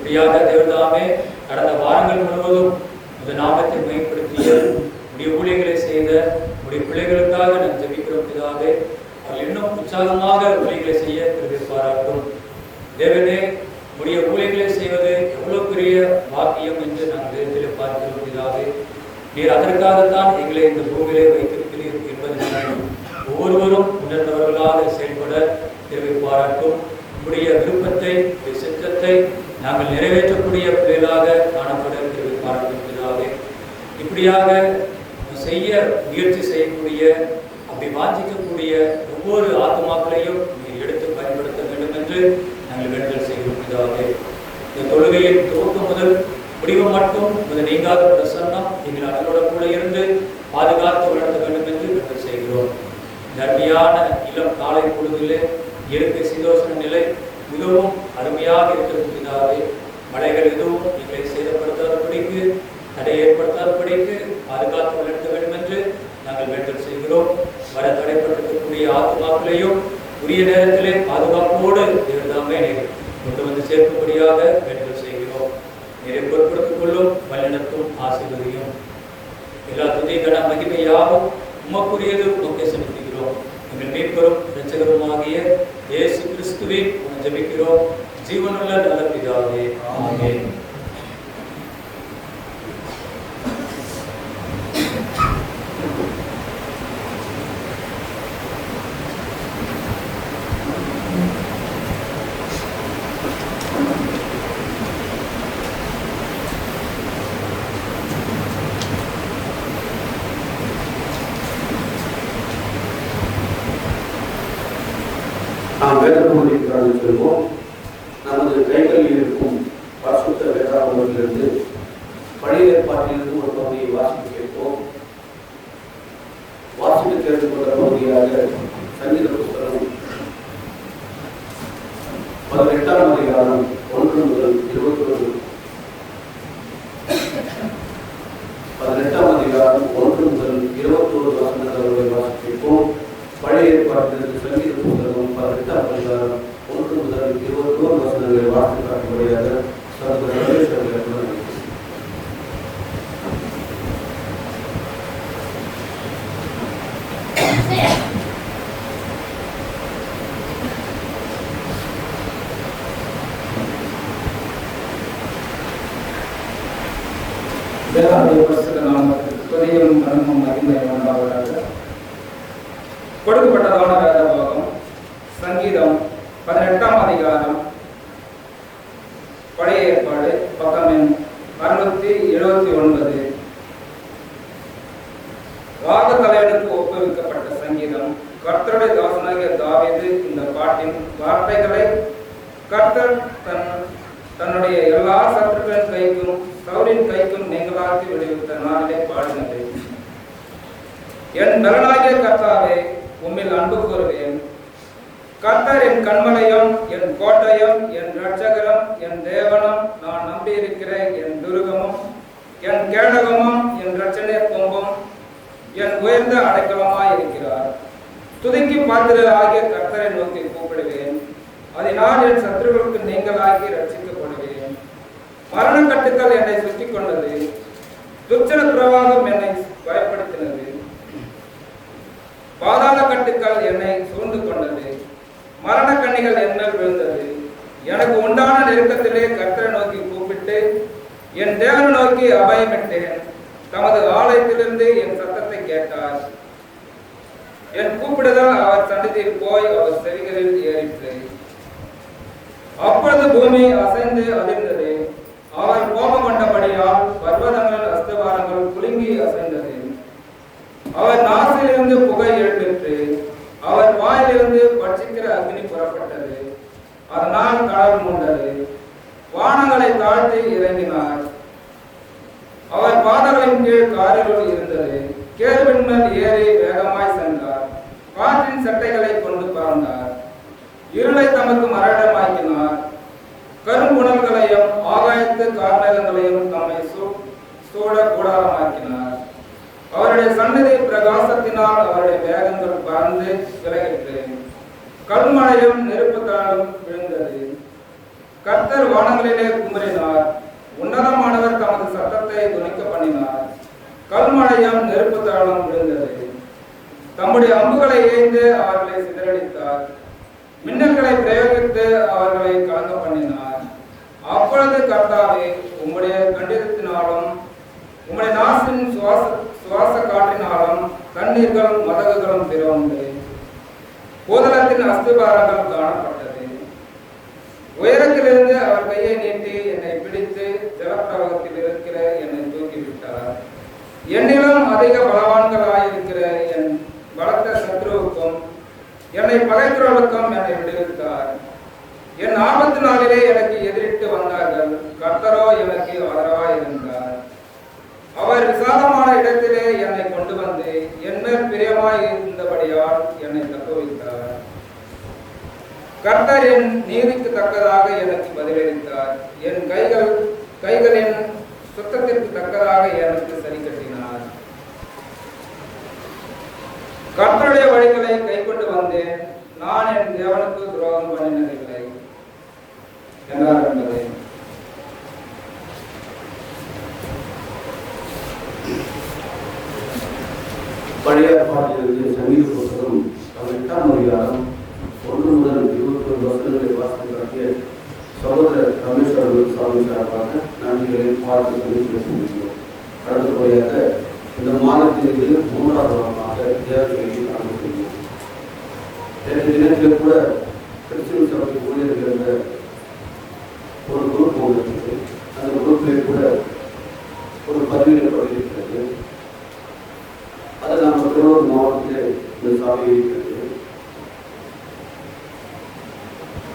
இப்படியாக தேவதாமே கடந்த வாரங்கள் முழுவதும் இந்த நாமத்தை மேம்படுத்திய உடைய ஊழியர்களை செய்த உடைய பிள்ளைகளுக்காக நான் ஜெபிக்கிறோம் பிதாவே. அவர்கள் இன்னும் உற்சாகமாக ஊழியர்களை செய்ய கிருபை பாராட்டும் தேவனே. உடைய ஊழியர்களை செய்வது எவ்வளவு பெரிய வாக்கியம் என்று நாங்கள் வேதத்தில் பார்க்கிறோம் பிதாவே. நீர் அதற்காகத்தான் எங்களை இந்த பூமியிலே வைத்திருக்கிறீர் என்பதை ஒவ்வொருவரும் உணர்ந்தவர்களாக செயல்பட கிருபை பாராட்டும். உடைய விருப்பத்தை சித்தத்தை நாங்கள் நிறைவேற்றக்கூடிய பிள்ளைகளாக காணப்பட கிருபை பாராட்டும் பிதாவே. இப்படியாக செய்ய முயற்சி செய்யக்கூடிய அப்படி வாஞ்சிக்கக்கூடிய ஒவ்வொரு ஆத்மாக்களையும் நீர் எடுத்து பயன்படுத்த வேண்டும் என்று நாங்கள் வேண்டுதல் செய்கிறோம் பிதாவே. இந்த தொழுகையின் துவக்கம் முதல் முடிவு மட்டும் நீங்காத பிரசன்னம் எங்கள் அண்ணனோட கூட இருந்து பாதுகாத்து வளர்த்த வேண்டும் என்று வேண்டுதல் செய்கிறோம். அருமையான இளம் காலை பொழுதிலே இயற்கை சீதோஷண நிலை மிகவும் அருமையாக இருக்கிறது பிதாவே. மழைகள் எதுவும் எங்களை சேதப்படுத்தாதபடிக்கு தடை ஏற்படுத்தாதபடிக்கு பாதுகாத்து வளர்த்த வேண்டும் என்று நாங்கள் வேண்டுதல் செய்கிறோம். வர தடைப்பட்டிருக்கக்கூடிய ஆத்மாக்களையும் உரிய நேரத்திலே பாதுகாப்போடு தேவதாமே கொண்டு வந்து சேர்க்கும்படியாக வேண்டுதல் செய்கிறோம். நீரை பொருட்படுத்திக் கொள்ளும் வல்லினத்தும் ஆசீர்வதியும். எல்லா துதி கன மகிமையாகவும் உமக்குரியது உமக்கே செலுத்துகிறோம். எங்கள் மீட்பரும் இரட்சகருமாகிய இயேசு கிறிஸ்துவின் ஜெபிக்கிறோம் ஜீவனுள்ள நல்ல பிதாவே. ஆமென். நாம் வேதபூதிக்காக செல்வோம். நமது கைகளில் இருக்கும் பரிசுத்த வேதாகமத்திலிருந்து பழைய ஏற்பாட்டிலிருந்து ஒரு பகுதியை வாசிக்க கேட்போம். வாசிக்க தெரிந்து கொண்ட பகுதியாக சங்கீத புஸ்தகம் 18ஆம் அதிகாரம் 1 முதல் 21. 18ஆம் அதிகாரம் 1 முதல் 21 வசனங்களை வாசிப்போம். பழைய ஏற்பாட்டிலிருந்து சங்கீத புஸ்தகம் 18ஆம் அதிகாரம் 1 முதல் 21 வசனங்களை வாசித்து காட்டும்படியாக கொடுக்கப்பட்டதான வேத பாகம் சங்கீதம் 18ஆம் அதிகாரம் பழைய ஏற்பாடு பக்கம் எண் 679. ராகதலையனுக்கு ஒப்புவிக்கப்பட்ட சங்கீதம். கர்த்தருடைய தாசனாகிய தாவீது இந்த பாட்டின் வார்த்தைகளை கர்த்தர் தன்னுடைய எல்லா சத்துருக்களின் கைக்கும் சவுலின் கைக்கும் நீங்களாக்கி விடுவித்த நாளிலே பாடினது. என் பலனாகிய கர்த்தாவே, உம்மில் அன்பு கூறுவேன். கர்த்தர் என் கண்மலையும் என் கோட்டையும் என் இரட்சகரும் என் தேவனும், நான் நம்பியிருக்கிற என் துருகமும் என் கேடகமும் என் இரட்சணை கொம்பும் என் உயர்ந்த அடைக்கலமாய் இருக்கிறார். துதிக்கு பாத்திர ஆகிய கர்த்தரை நோக்கி கூப்பிடுவேன். அதனால் என் சத்துருக்களுக்கு நீங்களாகி ரட்சிக்கப்படுவேன். மரண கட்டுக்கள் என்னை சுற்றி கொண்டது, துர்ச்சன பிரவாகம் என்னை பயப்படுத்தினது. பாதாள கட்டுக்கள் என்னை சூழ்ந்து கொண்டது, மரண கண்ணிகள் என் மேல் விழுந்தது. எனக்கு உண்டான நெருக்கத்திலே கர்த்தரை நோக்கி கூப்பிட்டு என் தேவனை நோக்கி அபயமிட்டேன். தமது ஆலயத்திலிருந்து என் சத்தத்தை கேட்டார். என் கூப்பிடுதல் அவர் சன்னதியில் போய் அவர் செவிகளில் ஏறிற்று. அப்பொழுது பூமி அசைந்து அதிர்ந்தது. அவர் கோபம் கொண்டபடியால் பர்வதங்கள் அஸ்தவாரங்கள் குலுங்கி அசைந்தது. அவர் நாசிலிருந்து புகை எழும்பிற்று. அவர் வாயிலிருந்து பட்சிக்கிற அக்னி புறப்பட்டது. அதனால் கடல் மூண்டது. வானங்களை தாழ்த்தி இறங்கினார். அவர் பாதங்களின் கீழ் காரிருள் இருந்தது. கேருவின் மேல் ஏறி வேகமாய் சென்றார். காற்றின் சட்டைகளை கொண்டு பறந்தார். இருளை தமக்கு மரணமாக்கினார். கரும்புணல்களையும் ஆகாயத்து கார்மேகங்களையும் தம்மை சூட கூடாரமாக்கினார். அவருடைய சன்னதி பிரகாசத்தினால் அவருடைய வேகங்கள் பறந்து விலகிற்று. கல்மழையும் நெருப்பு தாளும் விழுந்தது. கர்த்தர் வானங்களிலே குமரினார், உன்னதமானவர் தமது சத்தத்தை துணிக்க பண்ணினார். கல்மழையும் நெருப்பு தாளம் விழுந்தது. தம்முடைய அம்புகளை ஏய்ந்து அவர்களை சிதறடித்தார். மின்னல்களை பிரயோகித்து அவர்களை கலங்க பண்ணினார். அப்பொழுது கர்த்தாவே, உம்முடைய கண்டிதத்தினாலும் உம்முடைய நாசின் சுவாச காற்றினாலும் தண்ணீர்களும் மதகுகளும் திறவுண்டு பூதளத்தின் அஸ்திபாரங்கள் காணப்பட்டது. உயரத்திலிருந்து அவர் கையை நீட்டி என்னை பிடித்து ஜலப்பிரவாகத்தில் இருக்கிற என்னை தூக்கிவிட்டார். என்னிலும் அதிக பலவான்களாயிருக்கிற என் பலத்த சத்ருவுக்கும் என்னை பகைக்கிறவர்களுக்கும் என்னை விடுவித்தார். என் ஆபத்து நாளிலே எனக்கு எதிரிட்டு வந்தார்கள். கர்த்தரோ எனக்கு ஆதரவாய் இருந்தார். அவர் விசாலமான இடத்திலே என்னை கொண்டு வந்து என் மேல் பிரியமாய் இருந்தபடியால் என்னை தக்க வைத்தார். கர்த்தர் என் நீதிக்கு தக்கதாக எனக்கு பதிலளித்தார். என் கைகளின் சுத்தத்திற்கு தக்கதாக எனக்கு சரி கட்டினார். கர்த்தருடைய வழிகளை கை கொண்டு வந்தேன். நான் என் தேவனுக்கு துரோகம் பண்ணினதில்லை என்றார் என்பதை பழைய பாட்டிலிருந்து சங்கீத புத்தகம் 18ஆம் அதிகாரம் 1 முதல் 21 வசனங்களை வாசிக்க சகோதரர் ரமேஷ் அவர்கள் சாமி சார்பாக நன்றிகளை பார்த்து பேசுகிறோம். அடுத்தபடியாக இந்த மாதத்திலிருந்து 3வது வாரமாக தேவதையை ஆரம்பிக்கிறோம். நேற்று தினத்தில் கூட கிறிஸ்துவ சபை ஊழியர்கள் என்ற ஒரு குரூப் இருக்கிறது. அந்த குரூப்பிலே கூட ஒரு பதிவிடப்பட்டிருக்கிறது. அது நம்ம திருவள்ளூர் மாவட்டத்தில் இந்த சபை இருக்கிறது.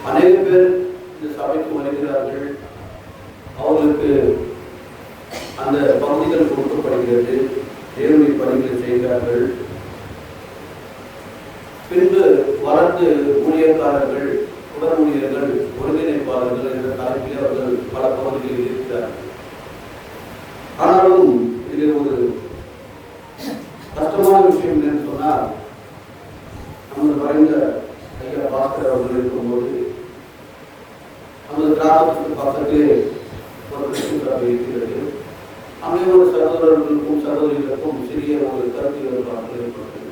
அநேக பேர் இந்த சபைக்கு வருகிறார்கள். அவர்களுக்கு அந்த பகுதிகள் கொடுக்கப்படுகிறது. தேவனுடைய பணிகளை செய்கிறார்கள். பின்பு வளர்ந்து ஊழியக்காரர்கள், உடல் ஊழியர்கள், ஒருங்கிணைப்பாளர்கள் என்ற தலைப்பில் அவர்கள் பல பகுதிகளில் இருக்கிறார்கள். ஆனாலும் இதில் ஒரு கஷ்டமான விஷயம் என்னன்னு சொன்னால், நமது மறைந்த ஐயா பாஸ்கர் அவர்கள் இருக்கும்போது நமது கிராமத்துக்கு பக்கத்திலே ஒரு கிறிஸ்துவ சபை இருக்கிறது. அங்கே ஒரு சகோதரர்களுக்கும் சகோதரிகளுக்கும் சிறிய ஒரு கருத்து வேறுபாடுகள் ஏற்பட்டது.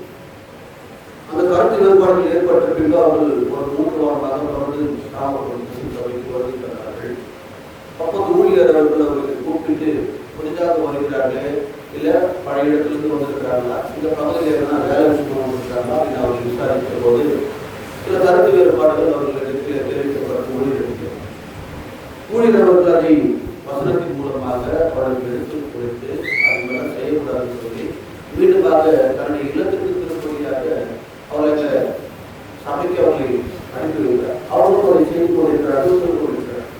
அந்த கருத்து வேறுபாடுகள் ஏற்பட்ட பின்பு அவர்கள் ஒரு 3 வாரமாக தொடர்ந்து கிராமப்புறம் கிறிஸ்துவ சபைக்கு வருகிறார்கள். அப்போது ஊழியர் அவர்களை கூப்பிட்டு புதிதாக வருகிறார்களே, இல்லை பழைய இடத்திலிருந்து வந்திருக்கிறாங்களா, இந்த பகுதியில் எதனா வேலை விஷயமா வந்திருக்காங்களா அப்படின்னு அவர்கள் விசாரித்த போது சில கருத்து வேறுபாடுகள் அவர்களுக்கு தெரிவிக்கப்பட்ட ஊழியர் அவர்கள் அதை வசனத்தின் மூலமாக அவர்களுக்கு எடுத்து கொடுத்து அதுமாதிரி செய்யக்கூடாதுன்னு சொல்லி மீண்டுமாக தன்னுடைய இல்லத்துக்கு திருப்பதியாக அவர்களை சபைக்கு அவர்களை அனுப்பி வைக்கிறார். அவர்களும் அதை செய்து கொண்டிருக்கிறார்கள், சொல்லிக் கொண்டிருக்கிறார்.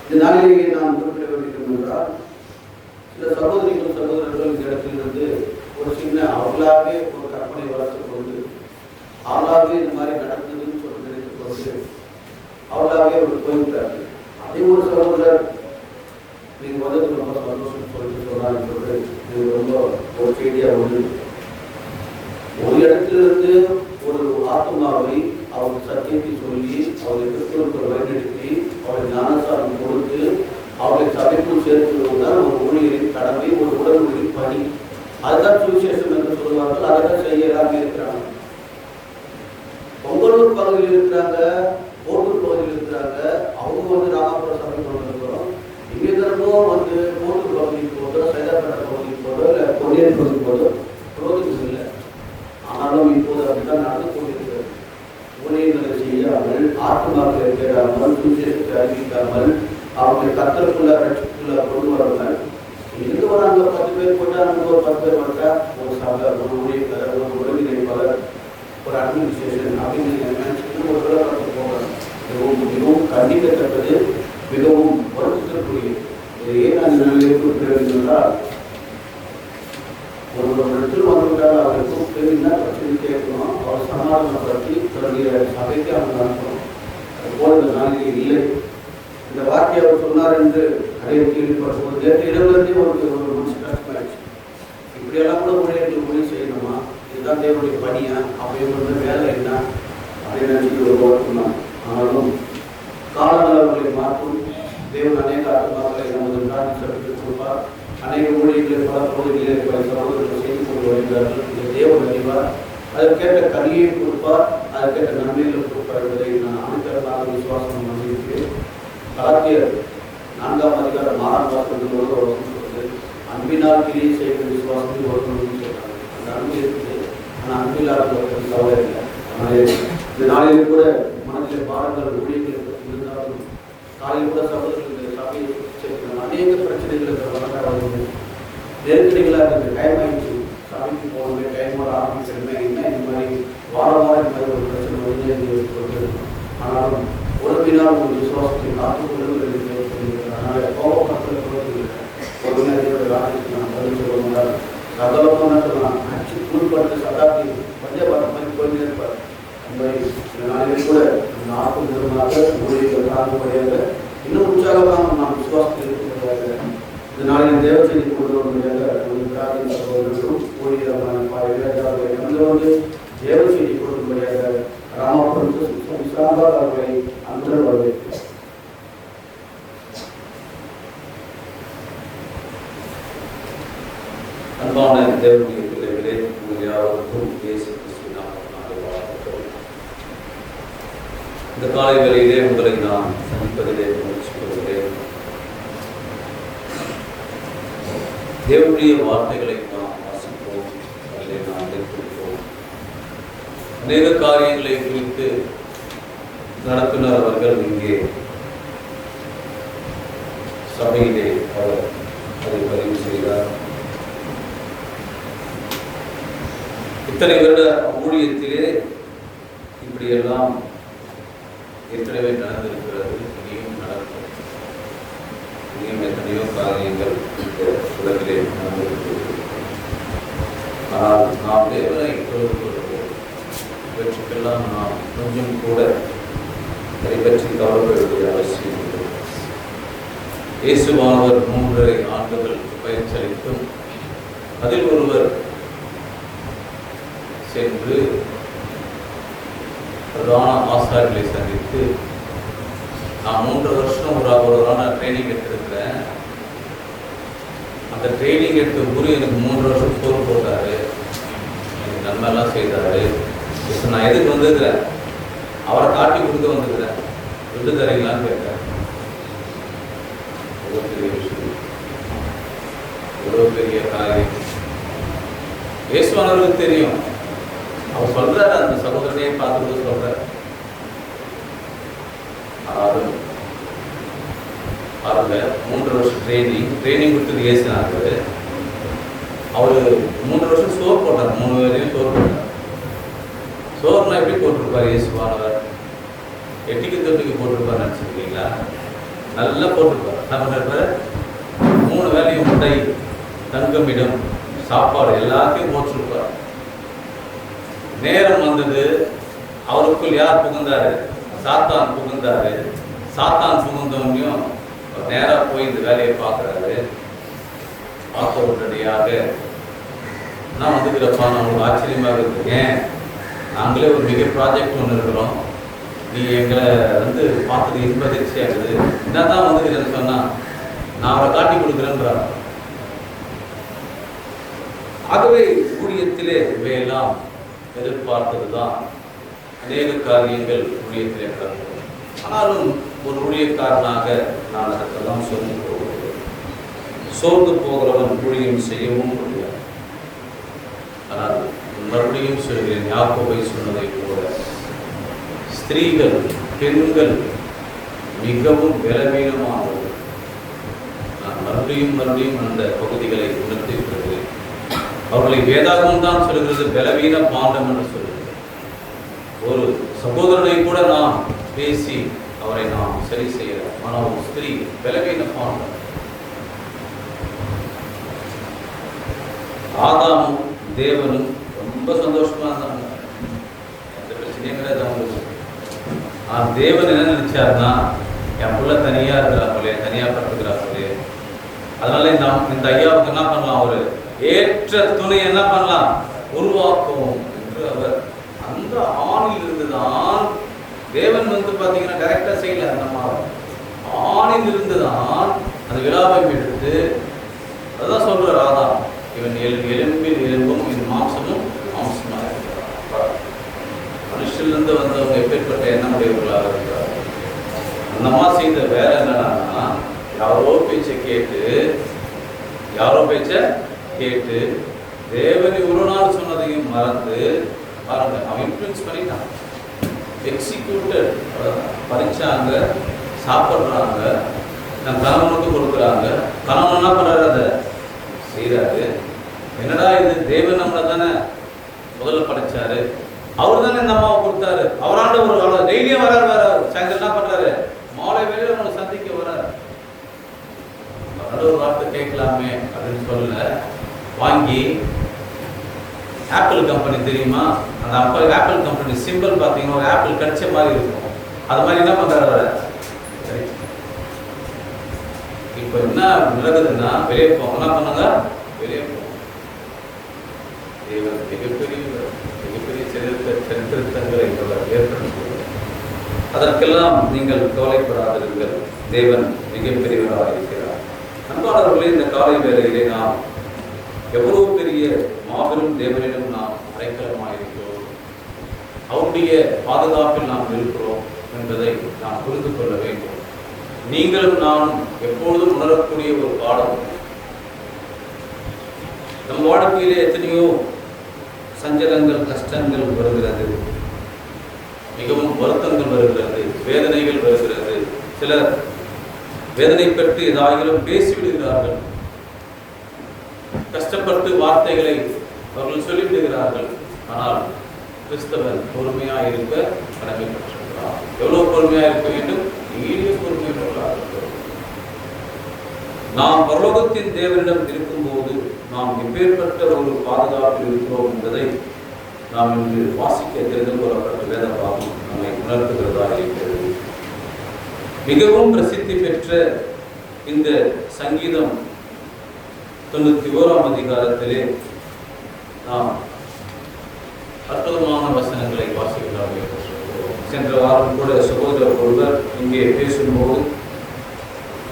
இந்த நாளிலேயே நாம் குறிப்பிட வேண்டியிருக்கும் என்றால், சில சகோதரிகள் சகோதரர்கள் இந்த இடத்திலிருந்து ஒரு சின்ன அவர்களாகவே ஒரு கற்பனை வளர்த்துக் கொண்டு அவர்களாகவே இந்த மாதிரி நடந்ததுன்னு சொல்லி நினைத்துக் கொண்டு அவர்களாகவே அவர் போய்விட்டார்கள். அதே ஒரு சகோதரர் நீங்கள் வந்தது ரொம்ப சந்தோஷம் சொல்லிட்டு சொன்னான்னு சொல்லிட்டு இது ரொம்ப ஒரு செய்தியாக வந்து ஒரு இடத்திலிருந்து ஒரு ஆத்மாவை அவர் சத்தியத்தை சொல்லி அவரை கிறிஸ்துவுக்கு வழிநடத்தி அவரை ஞானசாரம் கொடுத்து அவரை சபைக்குள் சேர்த்துதான் ஒரு ஊழியரின் கடமை, ஒரு உடல் ஊழியரின் பணி. அதுதான் சுவிசேஷம் என்று சொல்லுவார்கள். அதைதான் செய்யலாம் இருக்கிறாங்க. பொங்கலூர் பகுதியில் இருக்கிறாங்க, கோட்டூர் பகுதியில் இருக்கிறாங்க. அவங்க வந்து ராமாபுரம் சபைக்கு வந்திருக்கிறோம். இங்கே தினமும் வந்து கோட்டூர் பகுதிக்கு போதோ, சைதாப்பேட்டை பகுதிக்கு போதோ, இல்லை கொடியன் பகுதிக்கு போதோ புரோஜனம் இல்லை. ஆனாலும் இப்போது அப்படித்தான் நடந்து கொண்டிருக்கிறது. ஊழியர்களை செய்யாமல், ஆத்மாக்களை தேடாமல், சுவிசேஷத்தை அறிவிக்காமல், அவங்களை கத்தருக்குள்ள ரட்சிக்குள்ள கொண்டு வரலாம். இருந்து வராங்க 10 பேர் போட்டா, நமக்கு ஒரு 10 பேர் வந்தா ஒரு சபை, ஒரு ஊழியர், ஒரு ஒருங்கிணைப்பாளர், ஒரு அட்மினிஸ்ட்ரேஷன் அப்படின்னு நினைச்சுட்டு ஒரு விளக்கத்தை போகிறாங்க. மிகவும் கண்டிக்கத்தக்கது, மிகவும் வருத்தத்திற்குரியது. இதை ஏன் அந்த நிலையை குறிப்பிட என்றால், ஒரு இடத்தில் வந்துவிட்டால் அவரை கூப்பிட்டு என்ன பிரச்சனை கேட்கணும், அவர் சமாதானப்படுத்தி தன்னுடைய சபைக்கு அவங்க அனுப்பணும். அதுபோல் இந்த நாளிலே இல்லை. இந்த வார்த்தையை அவர் சொன்னார் என்று நிறைய கேள்விப்பட்டபோது நேற்று இரவுலேருந்தே ஒரு மனசு கஷ்டமாயிடுச்சு. இப்படியெல்லாம் கூட ஊழியர்கள் மொழி செய்யணுமா, இதுதான் தேவனுடைய பணியா, அப்போ இவங்க வேலை என்ன அப்படின்னு நினைச்சு ஒரு சொன்னாங்க. ஆனாலும் காலங்களை மாற்றும் தேவன் அநேக ஆத்மாக்களை நமது நாட்டில் சபைக்கு கொடுப்பார். அநேக ஊழியர்களை பல பகுதிகளிலே பல சகோதரர்கள் செய்து கொண்டு வருகிறார்கள். இந்த தேவன் அறிவார். அதற்கேற்ற கனியை கொடுப்பார், அதற்கேற்ற நன்மைகளும் கொடுப்பார் என்பதை நான் அனைத்தரமாக விசுவாசம் நம்பியிருக்கிறேன். கலாத்தியர் 4ஆம் அதிகாரம் 6ஆம் வசனத்தில் அன்பினால் கிரியை செய்கிற விசுவாசத்தில் ஒருவரும் சொல்றாங்க. அந்த அன்பு இருக்குது, ஆனால் அன்பில்லாத ஒருத்தர் கவலை இல்லை. ஆனால் இந்த நாளில் கூட மனதில் பாரங்கள் ஊழியர்கள் இருந்தாலும் காலையில் கூட சகோதரர்கள் சபையை சேர்க்கிறாங்க. அநேக பிரச்சனைகளுக்கு வளர்ந்து நெருக்கடிகளாக இருக்குது. டைம் ஆகிடுச்சு, சபைக்கு போகணுமே, டைமோட ஆரம்பிச்சிருமே, என்ன இந்த மாதிரி வாரம் வாரம் இந்த மாதிரி ஒரு பிரச்சனை வந்து சொல்கிறது. ஆனாலும் ஒருவினால் ஒரு விசுவாசத்தை காத்துக்கொள்ளுங்கள் என்று சொல்லியிருக்கிறார். அதனால கோபப்பட்ட ஒரு நேரத்தோட ராஜ்யத்துக்கு நான் பதில் சொல்லுவதால் சகலமான சொல்லலாம். ஆட்சி கூழ்பட்டு சதாப்தி பஞ்சபாத மாதிரி போய் இருப்பார். அந்த இந்த நாளில் கூட நாற்பது நிறுவனமாக ஊழியர்கள் காரணப்படியாக இன்னும் உற்சாகமாக நாம் விசுவாசத்தில் இருக்கக்கூடியதாக இந்த நாளில் தேவ செய்தி கொண்டு வருவதாக சகோதரர்களும் ஊழியர்களான வந்து தேவ செய்தி கொடுக்கும்படியாக ராமபுரம் விசாரமாக அவர்களை அன்புடன் வரவேற்கிறேன். அன்பான தேவனுடைய பிள்ளைகளே, உங்கள் யாவருக்கும் இயேசு கிறிஸ்துவின் நாமத்தினாலே வாழ்த்துக்கள். இந்த காலை வேளையிலே உங்களை நான் சந்திப்பதிலே மகிழ்ச்சி கொள்கிறேன். தேவனுடைய வார்த்தைகளை நாம் வாசிப்போம், அதிலே நாம் எடுத்துக்கொள்வோம். அநேக காரியங்களை குறித்து நடத்துனர் அவர்கள் இங்கே சபையிலே அவர் அதை பதிவு செய்தார். இத்தனை வருட ஊழியத்திலே இப்படியெல்லாம் ஏற்கனவே நடந்திருக்கிறது, இனியும் நடக்கும். இனியும் எத்தனையோ காரியங்கள் இந்த உலகிலே நடந்திருக்கிறது. ஆனால் நாம் தேவனை தொடர்பு கொள்வோம். இவற்றுக்கெல்லாம் நாம் கொஞ்சம் கூட அதை பற்றி கவலைப்பட வேண்டிய அவசியம் இல்லை. இயேசுவானவர் 3.5 ஆண்டுகள் பயிற்சியளித்தும் அதில் ஒருவர் சென்று பிரதான ஆசாரிகளை சந்தித்து, நான் 3 வருஷம் ஒரு ட்ரைனிங் எடுத்திருக்கிறேன், அந்த ட்ரைனிங் எடுத்த குரு எனக்கு 3 வருஷம் சோறு போட்டாரு, எனக்கு நன்மையெல்லாம் செய்தாரு. இப்போ நான் எதுக்கு வந்துருக்கிறேன்? அவரை காட்டி கொடுக்க வந்துருக்கிறேன், விட்டு தரீங்களான்னு கேட்டேன். எவ்வளோ பெரிய விஷயம், எவ்வளோ பெரிய காரியம். இயேசுவானவருக்கு தெரியும். அவர் சொல்றாரு, அந்த சகோதரனையே பார்த்து சொல்றாரு. பாருங்க, 3 வருஷம் ட்ரைனிங் கொடுத்தது ஏசினாரு. அவரு 3 வருஷம் சோறு போட்டார், 3 வேலையும் சோறு போட்டார். சோறுனா எப்படி போட்டிருப்பார் இயேசுவானவர்? எட்டிக்கு தொட்டிக்கு போட்டிருப்பார் நினச்சிருக்கீங்களா? நல்லா போட்டிருப்பார். என்ன பண்ணிருப்பாரு? 3 வேலையும் முட்டை, தங்கமிடம், சாப்பாடு எல்லாத்தையும் போட்டிருப்பார். நேரம் வந்தது, அவருக்குள் யார் புகுந்தாரு? சாத்தான் புகுந்தாரு. சாத்தான் புகுந்தவனையும் நேராக போய் இந்த வேலையை பார்க்குறாரு. பார்த்த உடனடியாக நான் வந்துக்கிறப்பா, நான் உங்களுக்கு ஆச்சரியமாக இருக்குது. ஏன், நாங்களே ஒரு மிக ப்ராஜெக்ட் ஒன்று இருக்கிறோம், நீ எங்களை வந்து பார்த்தது இன்பதிர்ச்சி ஆகுது, என்ன தான் வந்துக்கிறேன்னு சொன்னால் நான் அவரை காட்டி கொடுக்குறேன்றார். ஆகவே ஊழியத்திலே இவையெல்லாம் எதிர்பார்த்தது தான். அநேக காரியங்கள் ஊழியத்திலே நடக்கும். ஆனாலும் ஒரு ஊழியக்காரனாக நான் அதற்கெல்லாம் சொல்லி போகிறேன். சோர்ந்து போகிறவன் ஊழியம் செய்யவும் முடியாது. ஆனால் மறுபடியும் சொல்கிறேன், யாக்கோபை சொன்னதை போல ஸ்திரீகள், பெண்கள் மிகவும் பலவீனமானவர்கள். நான் மறுபடியும் அந்த பகுதிகளை உணர்த்தி விடுகிறேன். அவர்களை வேதாகமம் தான் சொல்கிறது பலவீன பாண்டம் என்று சொல்கிறது. ஒரு சகோதரனை கூட நாம் பேசி அவரை நாம் சரி செய்யலாம். ஆனால் ஒரு ஸ்திரீ பலவீன பாண்டம். ஆதாமும் தேவனும் ரொம்ப சந்தோஷமா இருந்தாங்க, எந்த பிரச்சனையும் கிடையாது அவங்களுக்கு. தேவன் என்ன நினைச்சாருன்னா, என் பிள்ளை தனியா இருக்கிறாங்களே, தனியா படுத்துக்கிறாங்களே, அதனால இந்த ஐயாவுக்கு என்ன பண்ணலாம், ஒரு ஏற்ற துணை என்ன பண்ணலாம், உருவாக்கும் என்று அவர் அந்த ஆணில் இருந்துதான் தேவன் பார்த்தீங்கன்னா டைரக்டா செய்யல. நம்ம ஆணில் இருந்துதான் அந்த விழாவை எடுத்து அதான் சொல்றார் ஆதாம், இவன் எலும்பில் எலும்பும் இவன் மாம்சமும் மாம்சமாக இருக்கிறார். மனுஷிலிருந்து வந்தவங்க எப்பேற்பட்ட எண்ணமுடையவர்களாக இருக்கிறார். அந்தமா செய்த வேலை என்னன்னா, யாரோ பேச்சை கேட்டு தேவனை ஒரு நாள் சொன்னதையும் மறந்து பாருங்க, அவன் இன்ஃப்ளூயன்ஸ் பண்ணிட்டான். எக்ஸிக்யூட்டட் பறிச்சாங்க, சாப்பிட்றாங்க, நான் கணவனுக்கு கொடுக்குறாங்க, கணவன் என்ன பண்ணுறாரு, அதை செய்கிறாரு. என்னடா இது, தேவன் நம்மளை தானே முதல்ல படைச்சாரு, அவர் தானே இந்த அம்மாவை கொடுத்தாரு, அவராண்ட ஒரு டெய்லியும் வராரு. சாயந்தரம் என்ன பண்ணுறாரு, மாலை வேலையில் நம்மளை சந்திக்க வராரு. ஒரு வார்த்தை கேட்கலாமே அப்படின்னு சொல்லல, வாங்கி ஆப்பிள் கம்பெனி தெரியுமா, அந்த ஆப்பிள் கம்பெனி சிம்பிள் பார்த்தீங்கன்னா ஒரு ஆப்பிள் கடிச்ச மாதிரி இருக்கும். அது மாதிரி என்ன பண்றாரு, இப்போ என்ன நடக்குதுன்னா வெளியே போவோம், என்ன பண்ணுங்க, வெளியே போவோம். மிகப்பெரிய சரித்திரங்களை ஏற்படுத்தும். அதற்கெல்லாம் நீங்கள் கவலைப்படாதிருங்கள், தேவன் மிகப்பெரியவராக இருக்கிறார். அன்பானவர்களே, இந்த காலை வேளையிலே நாம் எவ்வளவு பெரிய மாபெரும் தேவனிடம் நாம் அடைக்கலமாயிருக்கிறோம், அவருடைய பாதுகாப்பில் நாம் இருக்கிறோம் என்பதை நாம் புரிந்து கொள்ள வேண்டும். நீங்களும் நானும் எப்பொழுதும் உணரக்கூடிய ஒரு பாடம். நம் வாழ்க்கையிலே எத்தனையோ சஞ்சலங்கள், கஷ்டங்கள் வருகிறது, மிகவும் வருத்தங்கள் வருகிறது, வேதனைகள் வருகிறது. சிலர் வேதனை பற்றி ஏதாயிலும் பேசிவிடுகிறார்கள், கஷ்டப்பட்டு வார்த்தைகளை அவர்கள் சொல்லிவிடுகிறார்கள். ஆனால் கிறிஸ்தவன் பொறுமையாக இருக்க கடமை பெற்றிருக்கிறார். எவ்வளவு பொறுமையாக இருக்க வேண்டும், நீடிய பொறுமையுள்ளவர்களாக இருக்கிறோம். நாம் பரலோகத்தின் தேவனிடம் இருக்கும்போது நாம் எப்பேற்பட்ட ஒரு பாதுகாப்பில் இருக்கிறோம் என்பதை நாம் இன்று வாசிக்க தெரிந்து கொள்ளப்பட்ட வேத பாகம் நம்மை உணர்த்துகிறதாக இருக்கிறது. மிகவும் பிரசித்தி பெற்ற இந்த சங்கீதம் 91ஆம் அதிகாரத்திலே நாம் அற்புதமான வசனங்களை வாசிக்கிறார்கள். சென்ற வாரம் கூட சகோதரர் ஒருவர் இங்கே பேசும்போது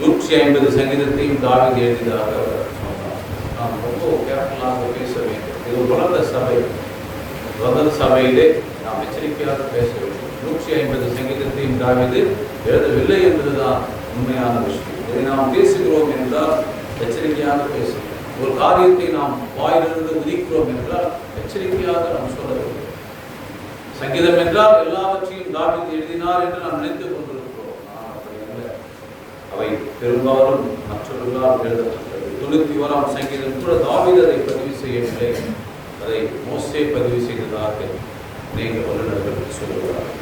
150 சங்கீதத்தையும் தாவீது எழுதியதாக சொன்னார். நாம் ரொம்ப கேர்ஃபுல்லாக பேச வேண்டும். இது வளர்ந்த சபை, வளர்ந்த சபையிலே நாம் எச்சரிக்கையாக பேச வேண்டும். 150 சங்கீதத்தையும் தாவீது எழுதவில்லை என்பதுதான் உண்மையான விஷயம். இதை நாம் பேசுகிறோம் என்றால் எச்சரிக்கையாக பேசுகிறோம். ஒரு காரியத்தை நாம் வாயிலிருந்து உதிக்கிறோம் என்றால் எச்சரிக்கையாக நாம் சொல்ல வேண்டும். சங்கீதம் என்றால் எல்லாவற்றையும் தாவீது எழுதினார் என்று நாம் நினைத்துக் கொண்டிருக்கிறோம். அப்படி அல்ல, அவை பெரும்பாலும் மற்றவர்களால் எழுதப்பட்டது. 91ஆம் சங்கீதம் கூட தாவீது அதை பதிவு செய்யவில்லை, அதை மோசே பதிவு செய்ததாக அநேக வல்லுநர்கள் சொல்லுகிறார்கள்.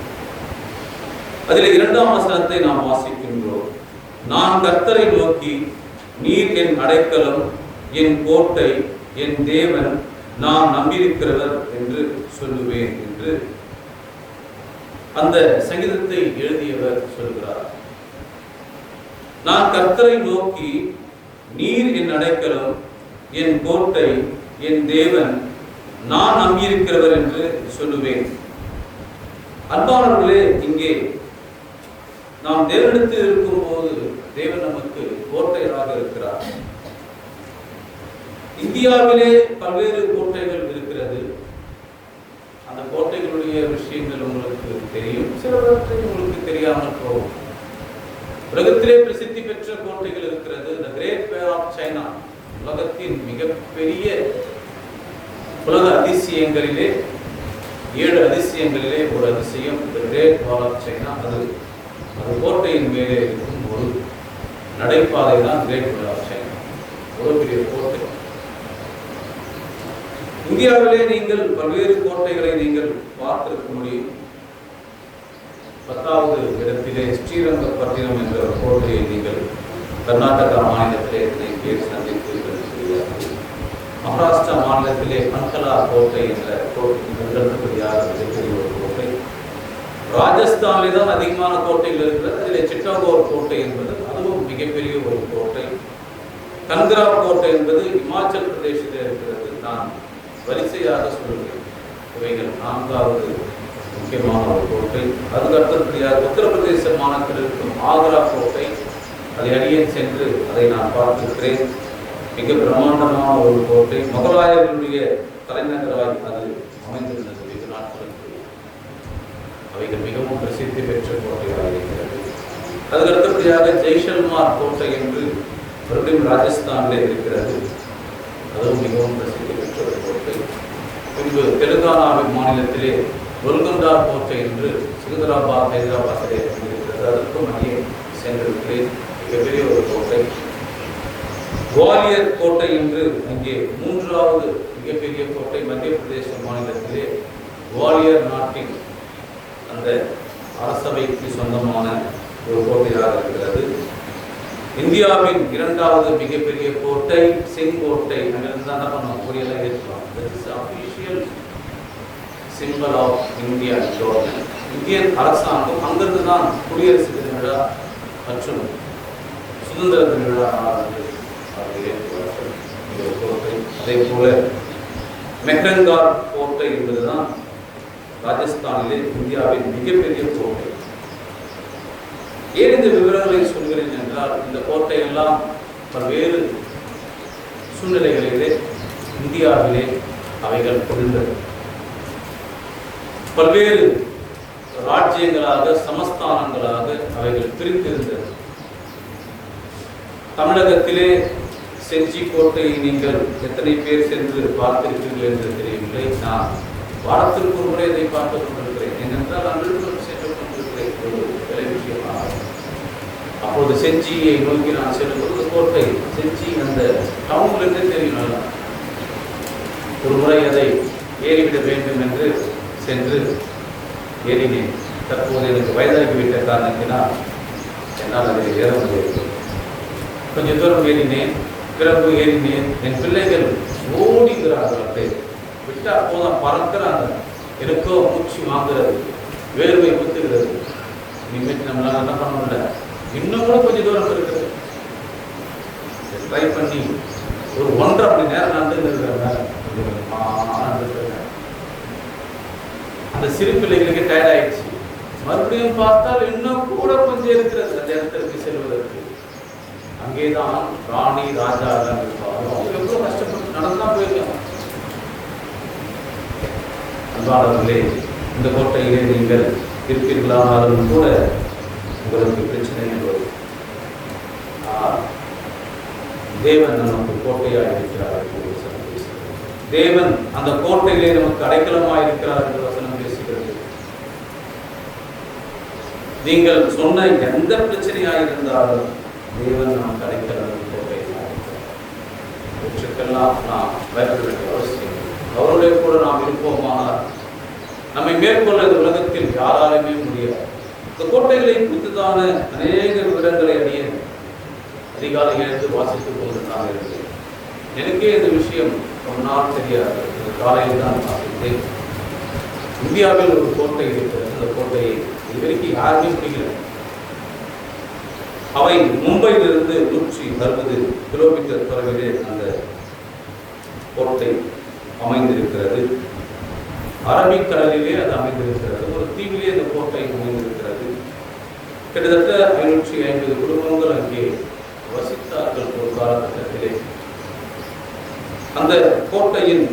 அதில் 2ஆம் வசனத்தை நாம் வாசிக்கின்றோம். நான் கர்த்தரை நோக்கி, நீர் என் அடைக்கலம், என் கோட்டை, என் தேவன், நான் நம்பியிருக்கிறவர் என்று சொல்லுவேன் என்று அந்த சங்கீதத்தை எழுதியவர் சொல்கிறார். நான் கர்த்தரை நோக்கி, நீர் என் அடைக்கலம், என் கோட்டை, என் தேவன், நான் நம்பியிருக்கிறவர் என்று சொல்லுவேன். அன்பானவர்களே, இங்கே நாம் தேவனிடத்தில் இருக்கும் போது தேவன் நமக்கு கோட்டையாக இருக்கிறார். இந்தியாவிலே பல்வேறு கோட்டைகள் இருக்கிறது. அந்த கோட்டைகளுடைய விஷயங்கள் உங்களுக்கு தெரியும், சிலவற்றை உங்களுக்கு தெரியாமல் போகும். உலகத்திலே பிரசித்தி பெற்ற கோட்டைகள் இருக்கிறது. தி கிரேட் வேர் ஆஃப் சைனா, உலகத்தின் மிகப்பெரிய உலக அதிசயங்களிலே 7 அதிசயங்களிலே ஒரு அதிசயம் தி கிரேட் வால் ஆஃப் சைனா. அது கோட்டையின் மேலே இருக்கும் ஒரு நடைபாதை தான் கிரேட் வால் ஆஃப் சைனா. ஒரு பெரிய கோட்டை. இந்தியாவிலே நீங்கள் பல்வேறு கோட்டைகளை நீங்கள் பார்த்திருக்க முடியும். 10வது இடத்திலே ஸ்ரீரங்கப்பட்டினம் என்ற கோட்டையை நீங்கள் கர்நாடகா மாநிலத்திலே பேர் சந்தித்திருக்கிறார்கள். மகாராஷ்டிரா மாநிலத்திலே பன்கலா கோட்டை என்ற கோட்டையாக மிகப்பெரிய ஒரு கோட்டை. ராஜஸ்தானிலே தான் அதிகமான கோட்டைகள் இருக்கிறது. அதிலே சிட்டாகோர் கோட்டை என்பது அதுவும் மிகப்பெரிய ஒரு கோட்டை. கங்கரா கோட்டை என்பது இமாச்சல் பிரதேசத்தில் இருக்கிறது. நான் வரிசையாக சொல்கிறேன். இவைகள் 4வது முக்கியமான ஒரு கோட்டை. அதுக்கு அடுத்தபடியாக உத்தரப்பிரதேச மாநிலத்தில் இருக்கும் ஆக்ரா கோட்டை, அதை அடியே சென்று அதை நான் பார்த்திருக்கிறேன். மிக பிரம்மாண்டமான ஒரு கோட்டை. முகலாயர்களுடைய தலைநகராய் அது அமைந்திருந்தது வெகு நாட்களுக்கு. அவைகள் மிகவும் பிரசித்தி பெற்ற கோட்டையாக இருக்கிறது. அதுக்கு அடுத்தபடியாக ஜெய்சல்மார் கோட்டை என்று மறுபடியும் ராஜஸ்தானில் இருக்கிறது. அதுவும் மிகவும் பிரசித்தி பெற்ற ஒரு கோட்டை. பின்பு தெலுங்கானாவின் மாநிலத்திலே கோல்கொண்டா கோட்டை என்று சிகந்தராபாத் ஹைதராபாத்திலே இருக்கிறது. அதற்கும் அங்கே சென்றிருக்கிறேன். மிகப்பெரிய ஒரு கோட்டை. குவாலியர் கோட்டை என்று அங்கே மூன்றாவது மிகப்பெரிய கோட்டை மத்திய பிரதேச மாநிலத்திலே குவாலியர் நாட்டின் அந்த அரசவைக்கு சொந்தமான ஒரு கோட்டையாக இருக்கிறது. இந்தியாவின் இரண்டாவது மிகப்பெரிய கோட்டை செங்கோட்டை. அங்கிருந்து தான் நம்ம கொரியெல்லாம் ஏற்றுக்கலாம். Official symbol of India government. Indian அரசாங்கம் அங்கிருந்து தான் குடியரசு தின விழா மற்றும் சுதந்திர தின விழா கோட்டை. அதே போல மெஹ்ரங்கார் கோட்டை என்பதுதான் ராஜஸ்தானிலே இந்தியாவின் மிகப்பெரிய கோட்டை. ஏன் இந்த விவரங்களை சொல்கிறேன் என்றால், இந்த கோட்டையெல்லாம் பல்வேறு சூழ்நிலைகளிலே இந்தியாவிலே அவைகள் கொண்டது. பல்வேறு ராஜ்யங்களாக சமஸ்தானங்களாக அவைகள் பிரித்திருந்தது. தமிழகத்திலே செஞ்சி கோட்டையை நீங்கள் எத்தனை பேர் சென்று பார்த்திருக்கிறீர்கள் என்று தெரியவில்லை. நான் வாரத்திற்கு ஒரு முறை இதை பார்த்துக் கொண்டிருக்கிறேன். ஏனென்றால் நான் சென்று கொண்டிருக்கிறேன் ஒரு வேலை விஷயமாக. அப்போது செஞ்சியை நோக்கி நான் செல்லும்போது கோட்டை செஞ்சி அந்த டவுன்லேருந்தே தெரியும் நல்லா. ஒரு முறை அதை ஏறிவிட வேண்டும் என்று சென்று ஏறினேன். தற்போது எனக்கு வயதாகிவிட்ட காரணத்தினால் என்னால் அதை ஏற முடியாது. கொஞ்சம் தூரம் ஏறினேன், பிறகு ஏறினேன். என் பிள்ளைகள் ஓடிக்கிறார்கள். விட்டா போதான் பறக்கிறாங்க. எனக்கோ மூச்சு வாங்குறது, வேர்வை குத்துகிறது. இனிமேட்டு நம்மளால என்ன பண்ண முடியல. இன்னும் கூட கொஞ்சம் தூரம் இருக்குது. ட்ரை பண்ணி ஒரு 1.5 மணி நேரம் நடந்துருக்கிறேன். அந்த சிறு பிள்ளைகளுக்கு டயர்ட் ஆயிடுச்சு. மறுபடியும் பார்த்தால் இன்னும் கூட கொஞ்சம் இருக்கிறது அந்த இடத்திற்கு செல்வதற்கு. அங்கேதான் ராணி ராஜா எல்லாம் இருப்பாங்க. அவங்க எவ்வளவு கஷ்டப்பட்டு நடந்துதான் போயிருக்காங்க. அன்பாளர்களே, இந்த கோட்டையிலே நீங்கள் இருப்பீர்களானாலும் கூட உங்களுக்கு பிரச்சனைகள் வரும். தேவன் நமக்கு கோட்டையாக இருக்கிறார் என்று வசனம் பேசுகிறது. தேவன் அந்த கோட்டையிலே நமக்கு அடைக்கலமாக இருக்கிறார் என்று வசனம் பேசுகிறது. நீங்கள் சொன்ன எந்த பிரச்சனையாக இருந்தாலும் தேவன் நமக்கு அடைக்கலம் கோட்டையாக இருக்கிறார். இவற்றுக்கெல்லாம் நாம் பயப்பட வேண்டிய அவசியம். அவருடைய கூட நாம் இருப்போமானால் நம்மை மேற்கொள்ள இந்த உலகத்தில் யாராலுமே முடியாது. இந்த கோட்டைகளை குறித்துதான அநேக விவரங்களை அறிய அதிகாலை எழுந்து வாசித்துக் கொண்டு நான் இருந்தேன். எனக்கே இந்த விஷயம் ரொம்ப நாள் தெரியாது. இந்த காலையில் தான் வாசித்தேன். இந்தியாவில் ஒரு கோட்டை இருக்கிறது. அந்த கோட்டையை இதுவரைக்கும் யாருமே பிடிக்கல. அவை மும்பையிலிருந்து 160 கிலோமீட்டர் தொலைவிலே அந்த கோட்டை அமைந்திருக்கிறது. அரபிக்கடலிலே அது அமைந்திருக்கிறது. ஒரு தீவிலே அந்த கோட்டை அமைந்திருக்கிறது. கிட்டத்தட்ட 550 குடும்பங்கள் அங்கே வசித்தார்கள் ஒரு காலகட்டத்திலே. அந்த கோட்டையின்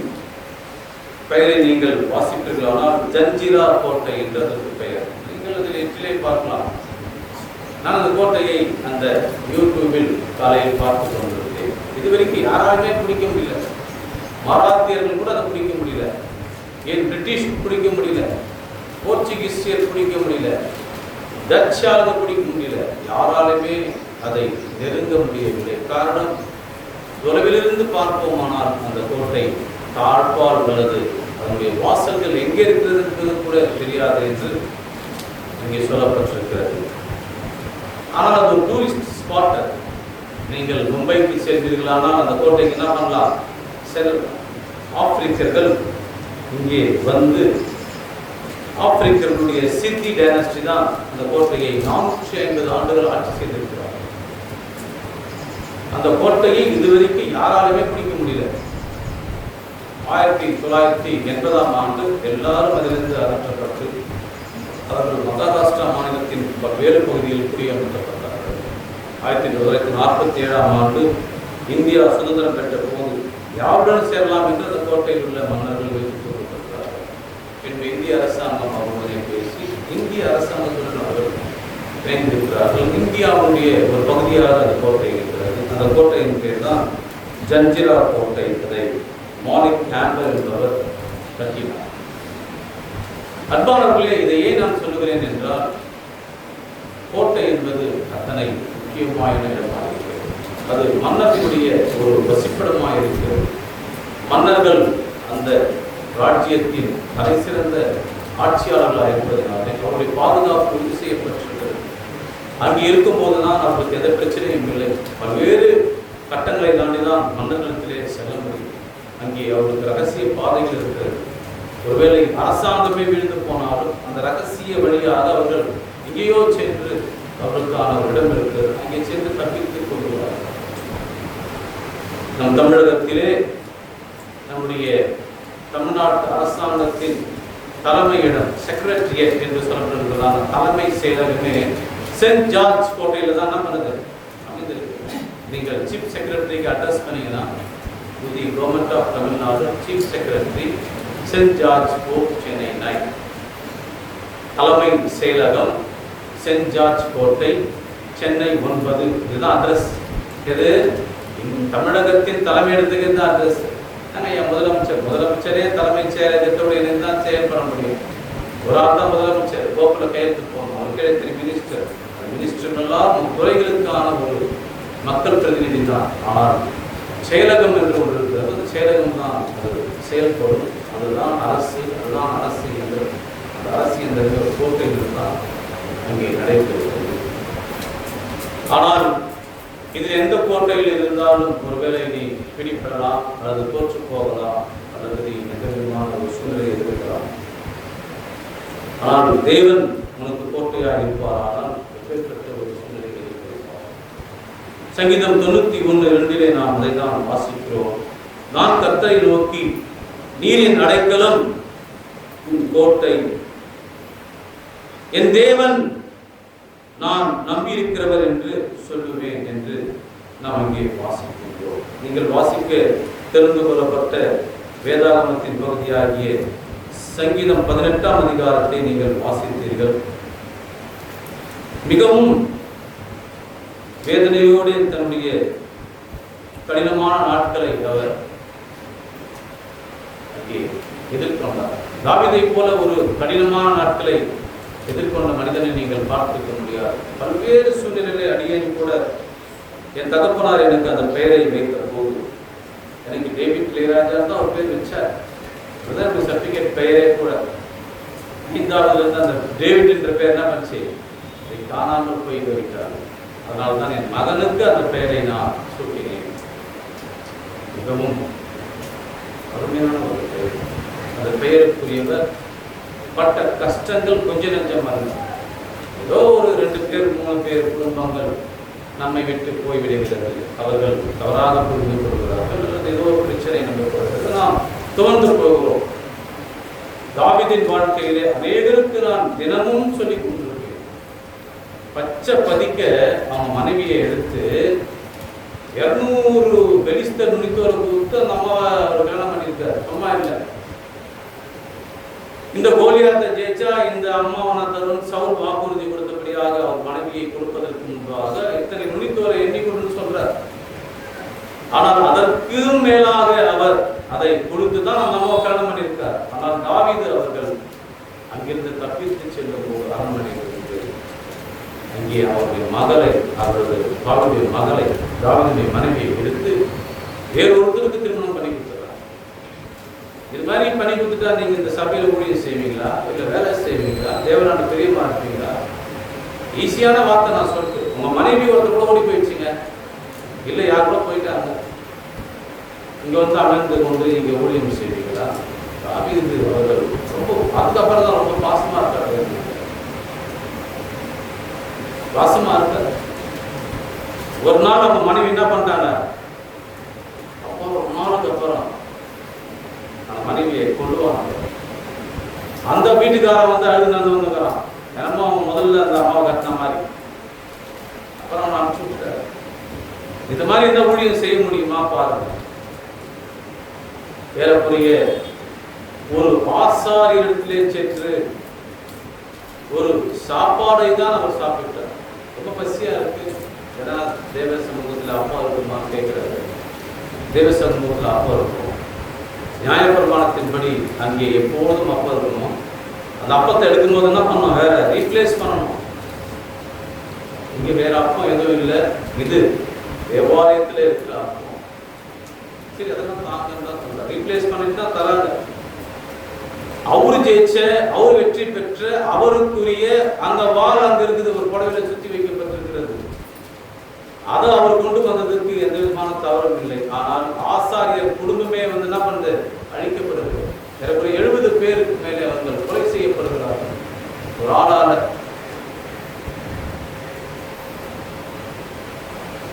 பெயரை நீங்கள் வாசிப்பீர்களானால் ஜஞ்சிரா கோட்டை என்று அதற்கு பெயர். நீங்கள் அதில் எட்டிலே பார்க்கலாம். நான் அந்த கோட்டையை அந்த யூடியூபில் காலையில் பார்த்து கொண்டிருந்தேன். இதுவரைக்கும் யாராலுமே பிடிக்க முடியல. மராத்தியர்கள் கூட அதை பிடிக்க முடியல. ஏன் பிரிட்டிஷ் பிடிக்க முடியல, போர்ச்சுகீசியர் பிடிக்க முடியல, டச்சாக பிடிக்க முடியல. யாராலுமே அதை நெருங்க முடியவில்லை. காரணம், தொலைவிலிருந்து பார்ப்போமானால் அந்த கோட்டை தாழ்பால் உள்ளது. அதனுடைய வாசல்கள் எங்கே இருக்கிறது என்பது கூட தெரியாது என்று இங்கே சொல்லப்பட்டிருக்கிறது. ஆனால் அது ஒரு டூரிஸ்ட் ஸ்பாட். நீங்கள் மும்பைக்கு செல்வீர்களானால் அந்த கோட்டைக்கு என்ன பண்ணலாம்? ஆப்பிரிக்கர்கள் இங்கே வந்து ஆப்பிரிக்கர்களுடைய சித்தி டைனஸ்டி தான் அந்த கோட்டையை 450 ஆண்டுகள் ஆட்சி செய்திருக்கிறார். அந்த கோட்டையை இதுவரைக்கும் யாராலுமே பிடிக்க முடியல. 1980 ஆண்டு எல்லாரும் அதிலிருந்து அகற்றப்பட்டு அவர்கள் மகாராஷ்டிரா மாநிலத்தின் பல்வேறு பகுதியில் குடியமர்த்தப்பட்டார்கள். 1947 ஆண்டு இந்தியா சுதந்திரம் பெற்ற போது யாருடன் சேரலாம் என்று அந்த கோட்டையில் உள்ள மன்னர்கள் வைத்துக் கொள்ளப்பட்டார்கள். பின்பு இந்திய அரசாங்கம் அவர்களை பேசி இந்திய அரசாங்கத்துடன் அவர்கள் இணைந்திருக்கிறார்கள். இந்தியாவுடைய ஒரு பகுதியாக அந்த கோட்டை இருக்கிறது. அந்த கோட்டையின் பேர் தான் ஜஞ்சிரா கோட்டை. அதை மாலிக் கேம்பல் என்பவர் கட்டினார். அன்பானவர்களே, இதை ஏன் நான் சொல்லுகிறேன் என்றால், கோட்டை என்பது அத்தனை முக்கியமான இடமாக இருக்கிறது. அது மன்னர்களுடைய ஒரு வசிப்பிடமாக இருக்கிறது. மன்னர்கள் அந்த ராஜ்யத்தின் தலை சிறந்த ஆட்சியாளர்களாக இருப்பதனாலே அவருடைய பாதுகாப்பு உறுதி செய்யப்பட்டிருக்கிறது. அங்கே இருக்கும் போதுதான் அவர்களுக்கு எந்த பிரச்சனையும் இல்லை. பல்வேறு கட்டங்களை தாண்டிதான் மன்னர்களிடத்திலே செல்ல முடியும். அங்கே அவர்களுக்கு ரகசிய பாதைகள் இருக்கிறது. ஒருவேளை அரசாங்கமே விழுந்து போனாலும் அந்த ரகசிய வழியாக அவர்கள் எங்கேயோ சென்று அவர்களுக்கான ஒரு இடம் இருக்கிறது. அங்கே சென்று தப்பித்துக் கொள்கிறார்கள். நம் தமிழகத்திலே நம்முடைய தமிழ்நாட்டு அரசாங்கத்தின் தலைமையிடம் செக்ரட்டரியேட் என்று சொல்லப்படுகிறதான தலைமை செயலகமே சென்ட் ஜார்ஜ் கோட்டையில் தான் நமது அமைந்திருக்கு. நீங்கள் சீஃப் செக்ரட்டரிக்கு அட்ரஸ் பண்ணீங்கன்னா the government of Tamil Nadu chief secretary saint George court, Chennai 9. தலைமை செயலகம் சென்ட் ஜார்ஜ் கோட்டை, சென்னை 9. இதுதான் அட்ரஸ். இது தமிழகத்தின் தலைமையிடத்துக்கு இந்த அட்ரஸ். என் முதலமைச்சரே தலைமை செயலகத்தோடு இணைந்து தான் செயல்பட முடியும். ஒரு ஆள் தான் முதலமைச்சர், கோப்பில் கையெழுத்து போகணும். அவருக்கு மினிஸ்டர், மினிஸ்டர்களெல்லாம் துறைகளுக்கான ஒரு மக்கள் பிரதிநிதி தான். ஆனால் செயலகம் என்று ஒன்று இருக்கிறது. அந்த செயலகம் தான் அது செயல்படும். அதுதான் அரசு. அதுதான் அரசு என்று அந்த அரசு என்ற கோட்டையில் தான் அங்கே நடைபெறுகிறது. ஆனால் இதில் எந்த கோட்டையில் இருந்தாலும் ஒருவேளை நீ பிடிப்படலாம், அல்லது தோற்று போகலாம், அல்லது நீ எந்த விதமான ஒரு சூழ்நிலை எதிர்க்கலாம். ஆனால் தேவன் உனக்கு கோட்டையாக இருப்பாரானால் எப்பேற்பட்ட ஒரு சூழ்நிலைகள் இருப்பார். சங்கீதம் 91:2 நாம் அதை தான் வாசிக்கிறோம். நான் கர்த்தரை நோக்கி, நீரின் அடைக்கலம் உன் கோட்டை, என் தேவன் நான் நம்பியிருக்கிறவர் என்று சொல்லுவேன் என்று நாம் அங்கே வாசிக்கின்றோம். நீங்கள் வாசிக்க தெரிந்து கொள்ளப்பட்ட வேதாகமத்தின் பகுதியாகிய சங்கீதம் 18ஆம் அதிகாரத்தை நீங்கள் வாசித்தீர்கள். மிகவும் வேதனையோடு தன்னுடைய கடினமான நாட்களை அவர் அங்கே எதிர்கொண்டார். தாவீதை போல ஒரு கடினமான நாட்களை எதிர்கொண்ட மனிதனை நீங்கள் பார்த்துக்க முடியாது. பல்வேறு சூழ்நிலைகளை அடியேன் கூட என் தகப்பனார் எனக்கு அந்த பெயரை வைத்த போது எனக்கு டேவிட் இளையராஜா தான் ஒரு பேர் வச்சார். சர்டிபிகேட் பெயரே கூட 5ஆவதுல இருந்து அந்த டேவிட் என்ற பெயர் என்ன பண்ணி அதை காணாமல் போய் வைத்தார். அதனால தான் என் மகனுக்கு அந்த பெயரை நான் சூட்டினேன். மிகவும் அருமையான ஒரு பெயர். அந்த பெயருக்குரியவர் பட்ட கஷ்டங்கள் கொஞ்ச நஞ்சம் அல்ல. ஏதோ ஒரு 2 பேர் 3 பேர் குடும்பங்கள் நம்மை விட்டு போய்விடுகிறது. அவர்கள் தவறாக புரிந்து கொள்கிறார்கள், அல்லது ஏதோ ஒரு பிரச்சனை நம்பப்படுகிறது, நாம் துவண்டு போகிறோம். தாவீதின் வாழ்க்கையிலே அநேகருக்கு நான் தினமும் சொல்லிக் கொண்டிருக்கேன். பச்சை பதிக்க அவன் மனைவியை எடுத்து 200 பெலிஸ்தர் நுனித்தோரை கொடுத்து நம்ம அவர் கல்யாணம் பண்ணியிருக்காரு. சும்மா இல்லை. இந்த கோலியாத்தை ஜெயிச்சா இந்த அம்மாவன தருண் சவுல் வாக்குறுதி கொடுத்தபடியாக அவர் மனைவியை கொடுப்பதற்கு முன்பாக இத்தனை நுனித்தோரை எண்ணிக்கொண்டு சொல்றார். ஆனால் அதற்கு மேலாக அவர் அதை கொடுத்துதான் அந்த அம்மாவை கல்யாணம் பண்ணியிருக்கார். ஆனால் தாவீது அவர்கள் அங்கிருந்து தப்பித்து செல்லும் போது அரண்மனையிலிருந்து அங்கே அவருடைய மகளை, அவரது தாவீதுடைய மகளை, தாவீதுடைய மனைவியை எடுத்து வேறொருத்தருக்கு திருமணம் பண்ணி கொடுத்தார். இது மாதிரி பண்ணி கொடுத்துட்டா நீங்க இந்த சபையில ஊழியம் செய்வீங்களா, இல்ல வேலை செய்வீங்களா, தேவனான பெரியமா இருப்பீங்களா? ஈஸியான வார்த்தை நான் சொல்லிட்டு, உங்க மனைவி ஒருத்தர் கூட ஓடி போயிடுச்சுங்க, இல்ல யார் கூட போயிட்டாங்க, இங்க வந்து அமர்ந்து கொண்டு இங்க ஊழியம் செய்வீங்களா? தாவீது அவர்கள் ரொம்ப அதுக்கப்புறம் தான் ரொம்ப பாசமா இருக்காரு. பாசமா இருக்காரு. ஒரு நாள் அவங்க மனைவி என்ன பண்றாங்க, அப்போ ஒரு நாளுக்கு அப்புறம் மனைவியை கொள்ளுவாங்க. அந்த வீட்டுக்காரன் வந்து அழுது வந்துக்கிறான். என்னமோ அவன் முதல்ல அந்த அம்மாவை கட்டின மாதிரி. அப்புறம் அவனை அனுப்பிச்சு விட்டாரு. இந்த மாதிரி இந்த ஊழியம் செய்ய முடியுமா பாருங்க. ஏறக்குறைய ஒரு ஆசாரியத்திலே சென்று ஒரு சாப்பாடை தான் அவர் சாப்பிட்டார். ரொம்ப பசியா இருக்கு. ஏன்னா தேவ சமூகத்தில் அப்பா இருக்குமான்னு கேட்கிறாரு. தேவ சமூகத்தில் அப்பா இருக்கும். நியாயப்பிரமாணத்தின்படி அங்கே எப்போதும் அப்பா இருக்கணும். அந்த அப்பத்தை எடுக்கும்போது என்ன பண்ணணும்? வேற ரீப்ளேஸ் பண்ணணும். இங்க வேற அப்பம் எதுவும் இல்லை. இது தேவாலயத்துல இருக்கிற அப்பம். சரி, அதெல்லாம் தாங்கன்னு தான் சொல்றாரு. ரீப்ளேஸ் பண்ணிட்டு தான் தராங்க. அவரு ஜெயிச்ச, அவர் வெற்றி பெற்ற, அவருக்குரிய அந்த வாள் அங்க இருக்குது, ஒரு புடவையில சுத்தி வைக்கப்பட்டிருக்கிறது. அதை அவர் கொண்டு வந்ததுக்கு எந்த விதமான தவறும் இல்லை. ஆனால் ஆசாரியர் குடும்பமே வந்து என்ன பண்ணுது? அழிக்கப்படுகிறது. ஒரு 70 பேருக்கு மேலே அவர்கள் கொலை செய்யப்படுகிறார்கள் ஒரு ஆளால.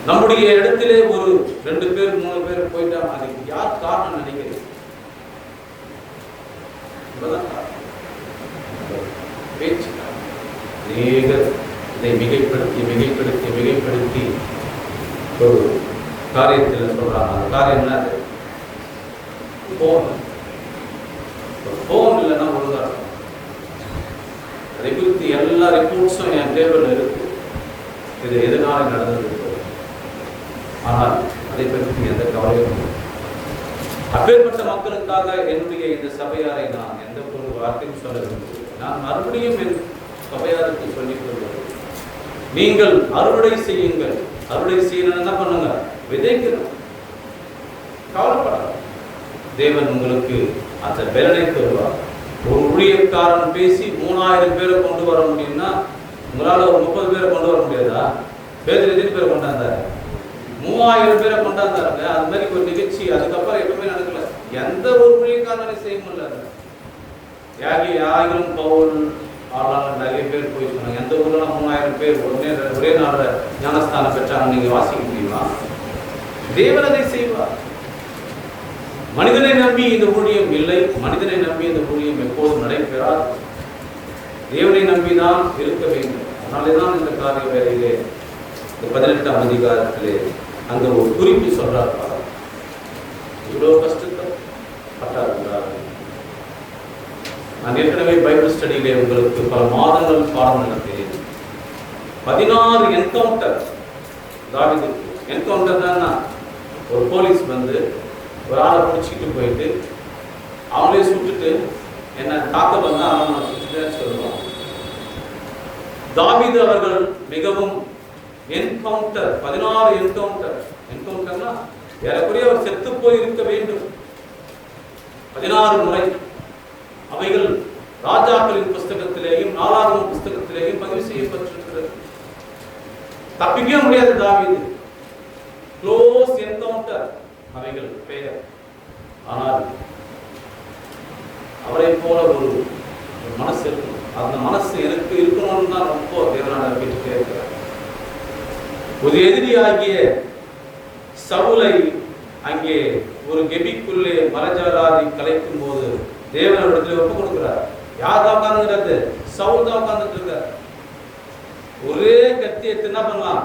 நம்முடைய இடத்திலே ஒரு 2 பேர் 3 பேர் போயிட்டாங்க. அதுக்கு யார் காரணம் நினைக்கிறது? பேச்சு அநேகர் இதை மிகைப்படுத்தி ஒரு காரியத்தில் சொல்றாங்க. அந்த காரியம் என்ன? போன் இல்லைன்னா ஒழுங்கா இருக்கும். அதை குறித்து எல்லா ரிப்போர்ட்ஸும் என் டேபிள் இருக்கு. இது எதனால நடந்தது. ஆனால் அதை பற்றி எந்த கவலையும் இல்லை. அப்பேற்பட்ட மக்களுக்காக என்னுடைய இந்த சபையாரை நான் எந்த ஒரு வார்த்தையும் சொல்ல விரும்புகிறேன். நான் மறுபடியும் என் சபையாருக்கு சொல்லிக் கொள்கிறேன். நீங்கள் அறுவடை செய்யுங்கள். அறுவடை செய்யணும் என்ன பண்ணுங்க? விதைக்கணும். கவலைப்படாது. தேவன் உங்களுக்கு அந்த பலனை தருவார். ஒரு ஊழியக்காரன் பேசி 3000 பேரை கொண்டு வர முடியும்னா உங்களால் ஒரு 30 பேரை கொண்டு வர முடியாதா? பேர் எத்தனை பேரை கொண்டாந்தாரு? 3000 பேரை கொண்டாந்தாருங்க. அது மாதிரி ஒரு நிகழ்ச்சி அதுக்கப்புறம் எப்பவுமே நடக்கல. எந்த ஒரு ஊழியக்காரனை செய்ய முடியல. யாகிலும் பவுல் ஆளாளர் நிறைய பேர் போய் சொன்னாங்க. எந்த ஊர்ல 3000 பேர் ஒரே நாள்ல ஞானஸ்தானம் பெற்றாங்க. நீங்க வாசிக்க முடியுமா? தேவன் அதை செய்வார். மனிதனை நம்பி இந்த ஊழியம் இல்லை. மனிதனை நம்பி இந்த ஊழியம் எப்போதும் நடைபெறாது. தேவனை நம்பிதான் இருக்க வேண்டும். அதனாலேதான் இந்த காரிய வேலையிலே 18ஆம் அதிகாரத்திலே அங்க ஒரு குறிப்பு சொல்றார். இவ்வளவு கஷ்டத்தை பட்டார். நான் ஏற்கனவே பைபிள் ஸ்டடியிலே உங்களுக்கு பல மாதங்கள் பாடம் நடத்தினேன். 16 என்கவுண்டர். தாவீது என்கவுண்டர் தான் ஒரு போலீஸ் வந்து ஒரு ஆளை பிடிச்சிட்டு போயிட்டு அவங்களே சுட்டுட்டு என்ன தாக்க வந்தா அவன் சுட்டுட்டேன்னு சொல்லுவான். தாவீது அவர்கள் மிகவும் என்கவுண்டர் 16 என்கவுண்டர்னா ஏறக்குறைய அவர் செத்து போய் இருக்க வேண்டும். 16 முறை அவைகள் ராஜாக்களின் புஸ்தகத்திலேயும் 4ஆம் புஸ்தகத்திலேயும் பதிவு செய்யப்பட்டிருக்கிறது. தப்பிக்க முடியாது தாவீது. க்ளோஸ் என்கவுண்டர் அவைகள் பெயர். ஆனால் அவரை போல ஒரு மனசு இருக்கணும். அந்த மனசு எனக்கு இருக்கணும்னு தான் ரொம்ப தேவனான கேட்டுட்டே இருக்கிறார். ஒரு எதிரியாகிய சவுலை அங்கே ஒரு கெபிக்குள்ளே மரஜாலாதி கலைக்கும் போது தேவனிடத்தில் ஒப்பு கொடுக்கிறார். யார் தான் உட்கார்ந்துங்கிறது? சவுல் தான் உட்கார்ந்துட்டு இருக்கார். ஒரே கத்தி எடுத்து என்ன பண்ணலாம்?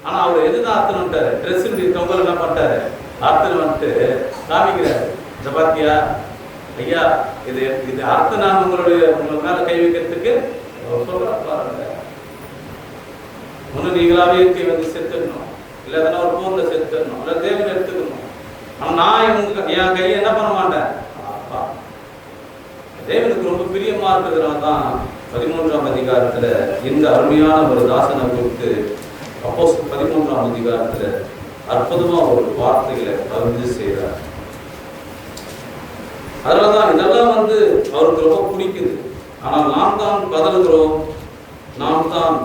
ஆனா அவர் எதுதான் அர்த்தம்ட்டாரு? ட்ரெஸ் தொங்கல் என்ன பண்ணிட்டாரு? அர்த்தம் வந்துட்டு காமிக்கிறாரு. இந்த பாத்தியா ஐயா, இது அர்த்தம் நான் உங்களுக்கு மேல கை வைக்கிறதுக்கு சொல்றாங்க. ஒண்ணு நீங்களாவே இயற்கை வந்து செத்துடணும், இல்ல எதனா ஒரு போர்ல செத்துடணும், இல்ல தேவன் எடுத்துக்கணும். ஆனா நான் என் கையை என்ன பண்ண மாட்டேன். தேவனுக்கு ரொம்ப பிரியமா இருக்கிறதுனால தான் 13ஆம் அதிகாரத்துல இந்த அருமையான ஒரு தாசனை குறித்து அப்போஸ்தலர் 13ஆம் அதிகாரத்துல அற்புதமா ஒரு வார்த்தைகளை பகிர்ந்து செய்கிறார். அதனாலதான் இதெல்லாம் வந்து அவருக்கு ரொம்ப பிடிக்குது. ஆனால் நாம் தான் பதறுகிறோம், நாம் தான்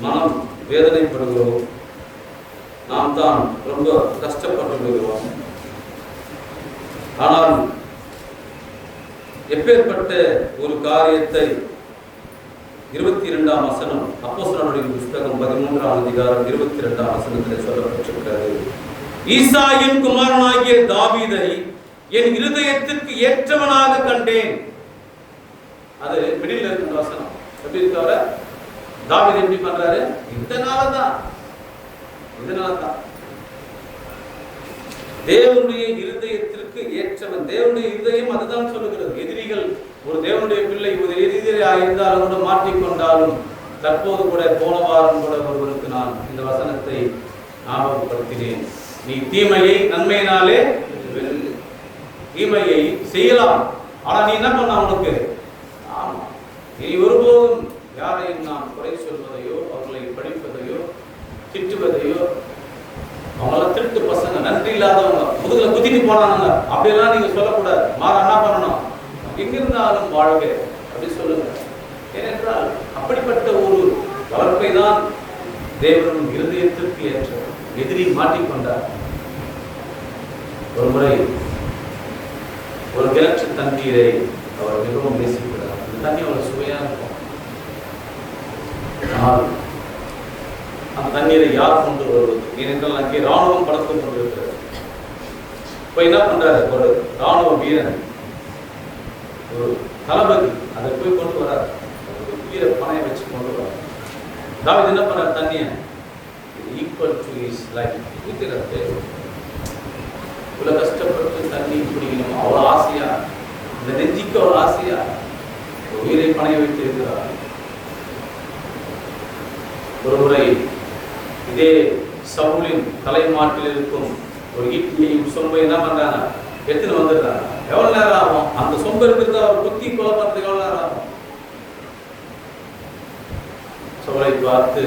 மனம் வேதனைப்படுகிறோம், நாம் தான் ரொம்ப கஷ்டப்பட்டு விடுகிறோம். ஆனால் எப்பேற்பட்ட ஒரு காரியத்தை 22ஆம் வசனம் அப்போஸ்தலருடைய புத்தகம் 13ஆம் அதிகாரம் 22ஆம் வசனத்தில் சொல்லப்பட்டிருக்கிறது. ஈசாயின் குமாரனாகிய தாவீதை என் இருதயத்திற்கு ஏற்றவனாக கண்டேன். அது மிடில் இருக்கிற வசனம். எப்படி இருக்கவர தாவீது எப்படி பண்றாரு? இதனாலதான் தேவனுடைய இருதயத்திற்கு ஏற்றவன். தேவனுடைய இருதயம் அதுதான் சொல்லுகிறது. எதிரிகள் ஒரு தேவனுடைய பிள்ளை ஒரு எதிரியாக இருந்தாலும் கூட மாற்றிக்கொண்டாலும், தற்போது கூட போன வாரம் கூட ஒருவருக்கு நான் இந்த வசனத்தை ஞாபகப்படுத்தினேன். நீ தீமையை நன்மையினாலே தீமையை செய்யலாம், ஆனா நீ என்ன பண்ண உனக்கு? ஆமா, நீ ஒருபோதும் யாரையும் நாம் குறை சொல்வதையோ அவர்களை படிப்பதையோ திட்டுவதையோ, அவங்களாம் திருட்டு பசங்க, நன்றி இல்லாதவங்க, முதுகுல குத்திட்டு போனாங்க அப்படியெல்லாம் நீங்க சொல்லக்கூடாது. மாற என்ன பண்ணணும்? எங்கிருந்தாலும் வாழ்க அப்படி சொல்லுங்க. ஏனென்றால் அப்படிப்பட்ட ஒரு வளர்ப்பை தான் தேவனும் இருதயத்திற்கு ஏற்ற எதிரி மாற்றிக்கொண்டார். ஒரு முறை ஒரு கிணற்று தண்ணீரை அவர் மிகவும் நேசிக்கிறார். அந்த தண்ணி அவ்வளவு சுவையா இருக்கும். ஆனால் அந்த தண்ணீரை யார் கொண்டு வருவது? ஏனென்றால் அங்கே ராணுவம் பலத்துக் கொண்டிருக்கிறது. இப்ப என்ன பண்றாரு? ஒரு ராணுவ வீரன், ஒரு தளபதி அதை போய் கொண்டு வரார். வீர பணையை வச்சு கொண்டு வரார். தாவீது என்ன பண்றாரு? தண்ணிய ஈக்குவல் டு ஹிஸ் லைஃப் ஊத்துறாரு. இவ்வளவு கஷ்டப்பட்டு தண்ணி குடிக்கணும் அவ்வளவு ஆசையா, இந்த நெஞ்சிக்கு அவ்வளவு ஆசையா ஒரு உயிரை பணைய வைத்து இருக்கிறார். ஒரு முறை இதே சவுலின் தலைமாட்டில் இருக்கும் ஒரு ஈட்டியையும் சொம்பை என்ன பண்றாங்க? எத்தனை வந்துடுறாங்க. எவ்வளவு நேரம் ஆகும்? அந்த சொம்பு இருக்கிறது அவர் குத்தி கொலை பண்றதுக்கு எவ்வளவு நேரம் ஆகும்? சவுலை பார்த்து